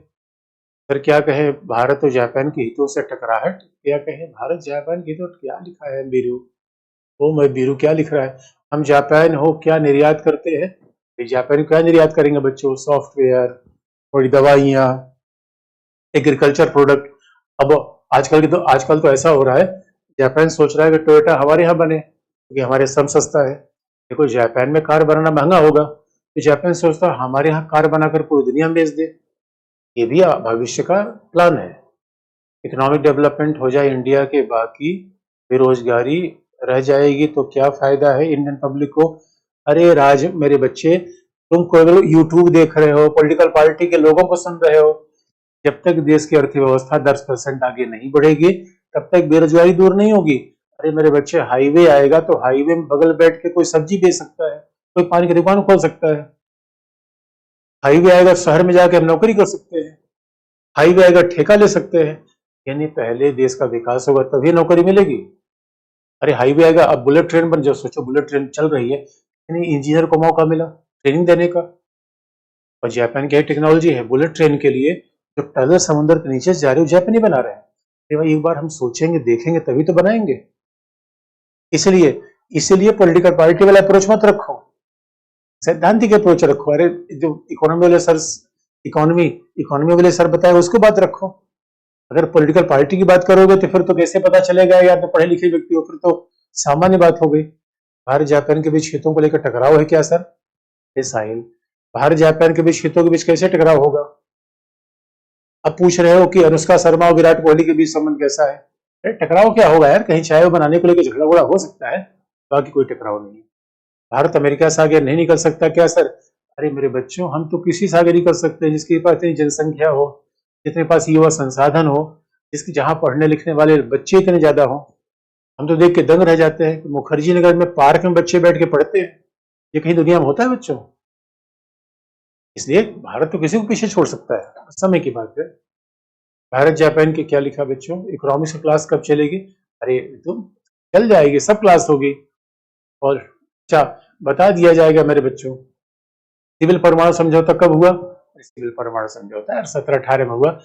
फिर क्या कहे, भारत और जापान के हितों से टकराहट, क्या कहे भारत जापान के हितों, क्या लिखा है बीरू? ओ मैं बीरू क्या लिख रहा है? हम जापान हो क्या निर्यात करते हैं? जापान क्या निर्यात करेंगे बच्चों? सॉफ्टवेयर, थोड़ी दवाइयाँ, एग्रीकल्चर प्रोडक्ट। अब आजकल तो ऐसा हो रहा है, जापान सोच रहा है कि टोयोटा हमारे यहाँ बने क्योंकि हमारे श्रम सस्ता है। देखो जापान में कार बनाना महंगा होगा, तो जापान सोचता है हमारे यहाँ कार बनाकर पूरी दुनिया में बेच दे। ये भी भविष्य का प्लान है। इकोनॉमिक डेवलपमेंट हो जाए इंडिया के, बाकी बेरोजगारी रह जाएगी तो क्या फायदा है इंडियन पब्लिक को? अरे राज मेरे बच्चे, तुम केवल यूट्यूब देख रहे हो, पॉलिटिकल पार्टी के लोगों को सुन रहे हो। जब तक देश की अर्थव्यवस्था 10% आगे नहीं बढ़ेगी तब तक बेरोजगारी दूर नहीं होगी। अरे मेरे बच्चे, हाईवे आएगा तो हाईवे में बगल बैठ के कोई सब्जी बेच सकता है, कोई पानी की दुकान खोल सकता है। हाईवे आएगा शहर में जाके हम नौकरी कर सकते हैं, हाईवे आएगा ठेका ले सकते हैं। यानी पहले देश का विकास होगा तभी नौकरी मिलेगी। अरे हाईवे आएगा, अब बुलेट ट्रेन बन जाओ, सोचो बुलेट ट्रेन चल रही है, यानी इंजीनियर को मौका मिला ट्रेनिंग देने का। और जापान की टेक्नोलॉजी है बुलेट ट्रेन के लिए, जो टनल समुद्र के नीचे से जा रही है जापानी बना रहे हैं। अरे भाई एक बार हम सोचेंगे देखेंगे तभी तो बनाएंगे। इसलिए इसलिए पॉलिटिकल पार्टी वाला अप्रोच मत रखो, सैद्धांतिक अप्रोच रखो। अरे जो इकोनॉमी वाले सर, इकोनॉमी इकोनॉमी वाले सर बताए उसको बात रखो। अगर पॉलिटिकल पार्टी की बात करोगे तो फिर तो कैसे पता चलेगा यार, तो पढ़े लिखे व्यक्ति हो, फिर तो सामान्य बात हो गई। भारत जापान के बीच हितों को लेकर टकराव है क्या सर? साहिल, भारत जापान के बीच हितों के बीच कैसे टकराव होगा? अब पूछ रहे हो कि अनुष्का शर्मा और विराट कोहली के बीच संबंध कैसा है? अरे टकराव क्या होगा यार, कहीं चाय बनाने को लेकर झगड़ा उगड़ा हो सकता है, बाकी कोई टकराव नहीं है। भारत अमेरिका से आगे नहीं निकल सकता क्या सर? अरे मेरे बच्चों, हम तो किसी से आगे निकल सकते हैं जिसके पास इतनी जनसंख्या हो, जितने पास युवा संसाधन हो, जिसकी जहां पढ़ने लिखने वाले बच्चे इतने ज्यादा हो। हम तो देख के दंग रह जाते हैं कि मुखर्जी नगर में पार्क में बच्चे बैठ के पढ़ते हैं। ये कहीं दुनिया में होता है बच्चों? इसलिए भारत तो किसी को पीछे छोड़ सकता है, समय की बात है। भारत जापान के क्या लिखा बच्चों? इकोनॉमिक्स क्लास कब चलेगी? अरे तुम, चल जाएगी, सब क्लास होगी। और अच्छा बता दिया जाएगा मेरे बच्चों, सिविल परमाणु समझौता कब हुआ? सिविल परमाणु समझौता यार 17-18 में हुआ।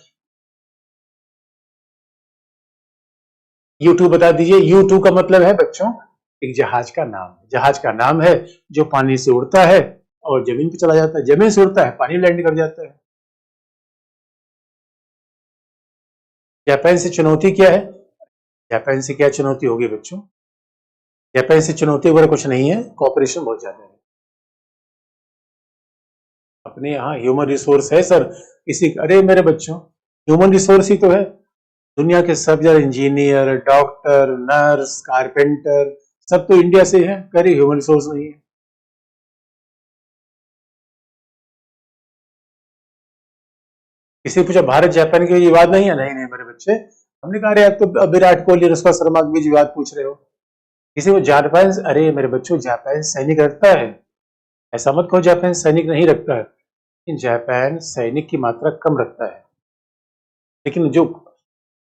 U2 बता दीजिए। U2 का मतलब है बच्चों एक जहाज का नाम, जहाज का नाम है जो पानी से उड़ता है और जमीन पे चला जाता है, जमीन से उड़ता है पानी लैंड कर जाता है। जापान से चुनौती क्या है? जापान से क्या चुनौती होगी बच्चों? जापान से चुनौती वगैरह कुछ नहीं है, कॉपरेशन बहुत ज्यादा है। अपने यहाँ ह्यूमन रिसोर्स है सर, इसी, अरे मेरे बच्चों, ह्यूमन रिसोर्स ही तो है। दुनिया के सब ज्यादा इंजीनियर, डॉक्टर, नर्स, कारपेंटर सब तो इंडिया से है, करे ह्यूमन रिसोर्स नहीं है। किसी ने पूछा भारत जापान के विवाद नहीं है? नहीं नहीं मेरे बच्चे, हमने कहा अरे आप तो विराट कोहली, अनुष्का शर्मा के बीच विवाद पूछ रहे हो। किसी को जापान, अरे मेरे बच्चों जापान सैनिक रखता है, ऐसा मत कहो जापान सैनिक नहीं रखता है, लेकिन जापान सैनिक की मात्रा कम रखता है। लेकिन जो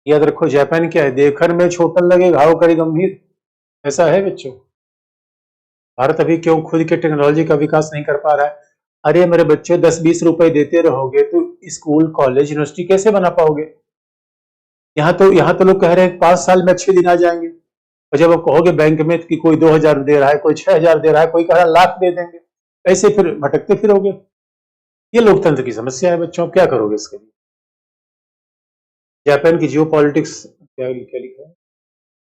याद रखो, जापान क्या है, देखन में छोटन लगे घाव करे गंभीर, ऐसा है बच्चों। भारत अभी क्यों खुद के टेक्नोलॉजी का विकास नहीं कर पा रहा है? अरे मेरे बच्चे 10-20 रुपए देते रहोगे तो स्कूल कॉलेज यूनिवर्सिटी कैसे बना पाओगे? यहाँ तो लोग कह रहे हैं 5 साल में अच्छे दिन आ जाएंगे, और जब आप कहोगे बैंक में कि कोई 2,000 दे रहा है, कोई 6,000 दे रहा है, कोई कह रहा है लाख दे देंगे, ऐसे फिर भटकते फिरोगे। ये लोकतंत्र की समस्या है बच्चों, क्या करोगे इसके लिए? जापान की जियो पॉलिटिक्स क्या क्या लिखा है?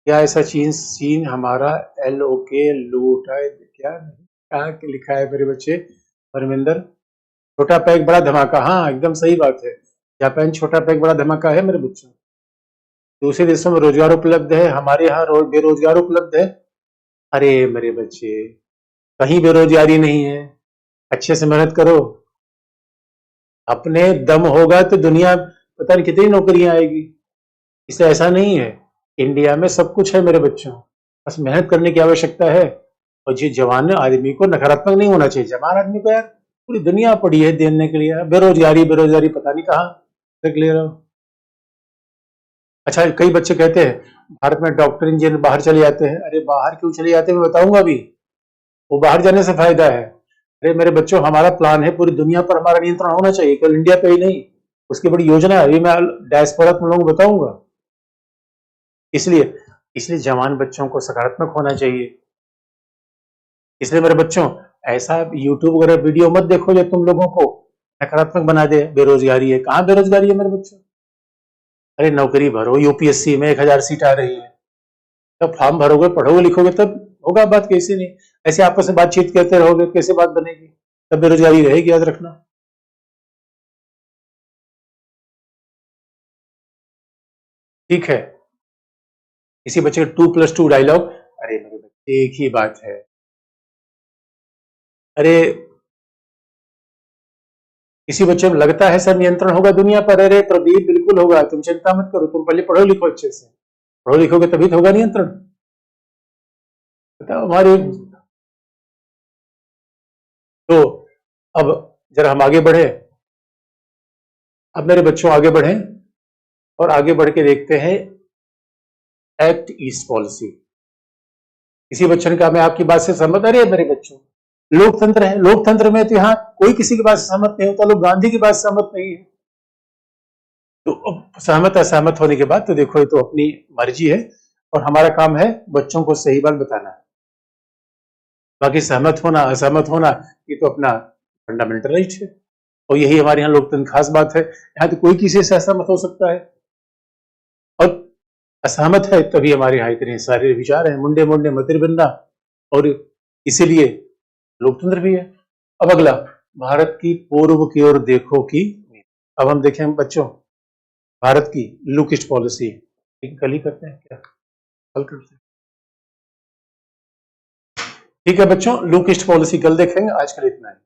क्या ऐसा चीन हमारा LOK लूट है क्या? नहीं, क्या लिखा है मेरे बच्चे? परमिंदर, छोटा पैक बड़ा धमाका, हाँ एकदम सही बात है। जापान छोटा पैक बड़ा धमाका है मेरे बच्चों। दूसरे देशों में रोजगार उपलब्ध है, हमारे यहाँ बेरोजगार उपलब्ध है। अरे मेरे बच्चे, कहीं बेरोजगारी नहीं है, अच्छे से मेहनत करो, अपने दम होगा तो दुनिया पता नहीं कितनी नौकरियां आएगी। इसलिए ऐसा नहीं है, इंडिया में सब कुछ है मेरे बच्चों, बस मेहनत करने की आवश्यकता है। और जी जवान आदमी को नकारात्मक नहीं होना चाहिए, जवान आदमी को यार पूरी दुनिया पड़ी है देने के लिए, बेरोजगारी बेरोजगारी पता नहीं कहाँ रख ले रहा हो। अच्छा, कई बच्चे कहते हैं भारत में डॉक्टर इंजीनियर बाहर चले जाते हैं। अरे बाहर क्यों चले जाते हैं मैं बताऊंगा अभी, वो बाहर जाने से फायदा है। अरे मेरे बच्चों, हमारा प्लान है पूरी दुनिया पर हमारा नियंत्रण होना चाहिए, केवल इंडिया पे ही नहीं, उसकी बड़ी योजना है, अभी मैं डायस्पोरा तुम लोगों को बताऊंगा। इसलिए इसलिए जवान बच्चों को सकारात्मक होना चाहिए। इसलिए मेरे बच्चों, ऐसा यूट्यूब वगैरह वीडियो मत देखो जो तुम लोगों को नकारात्मक बना दे। बेरोजगारी है, कहाँ बेरोजगारी है मेरे बच्चों? अरे नौकरी भरो, यूपीएससी में 1,000 सीट आ रही है, तब फॉर्म भरोगे, पढ़ोगे लिखोगे तब होगा बात, कैसे नहीं? ऐसे आपस में बातचीत करते रहोगे कैसे बात बनेगी? तब बेरोजगारी रहेगी, याद रखना। ठीक है, किसी बच्चे का 2+2 डायलॉग, अरे मेरे बच्चे एक ही बात है। अरे किसी बच्चे में लगता है सर नियंत्रण होगा दुनिया पर, अरे प्रदीप बिल्कुल होगा, तुम चिंता मत करो, तुम पहले पढ़ो लिखो अच्छे से, पढ़ो लिखोगे तभी तो होगा नियंत्रण। बताओ हमारे, तो अब जरा हम आगे बढ़े, अब मेरे बच्चों आगे बढ़े और आगे बढ़ के देखते हैं एक्ट ईस्ट पॉलिसी। किसी बच्चे ने कहा मैं आपकी बात से सहमत, अरे मेरे बच्चों लोकतंत्र है, लोकतंत्र में तो यहाँ कोई किसी की बात से सहमत नहीं होता, लोग गांधी की बात से सहमत नहीं है। तो सहमत असहमत होने के बाद तो देखो ये तो अपनी मर्जी है, और हमारा काम है बच्चों को सही बात बताना है। बाकी सहमत होना असहमत होना ये तो अपना फंडामेंटल राइट है, और यही हमारे यहाँ लोकतंत्र खास बात है। यहाँ तो कोई किसी से असहमत हो सकता है, और असहमत है तभी हमारे यहाँ इतने सारे विचार हैं, मुंडे मुंडे मतिर बिन्ना, और इसीलिए लोकतंत्र भी है। अब अगला, भारत की पूर्व की ओर देखो की, अब हम देखें बच्चों भारत की लुक ईस्ट पॉलिसी, कल ही करते हैं क्या? कल करते हैं, ठीक है बच्चों, लुक ईस्ट पॉलिसी कल देखेंगे, आज के लिए इतना है।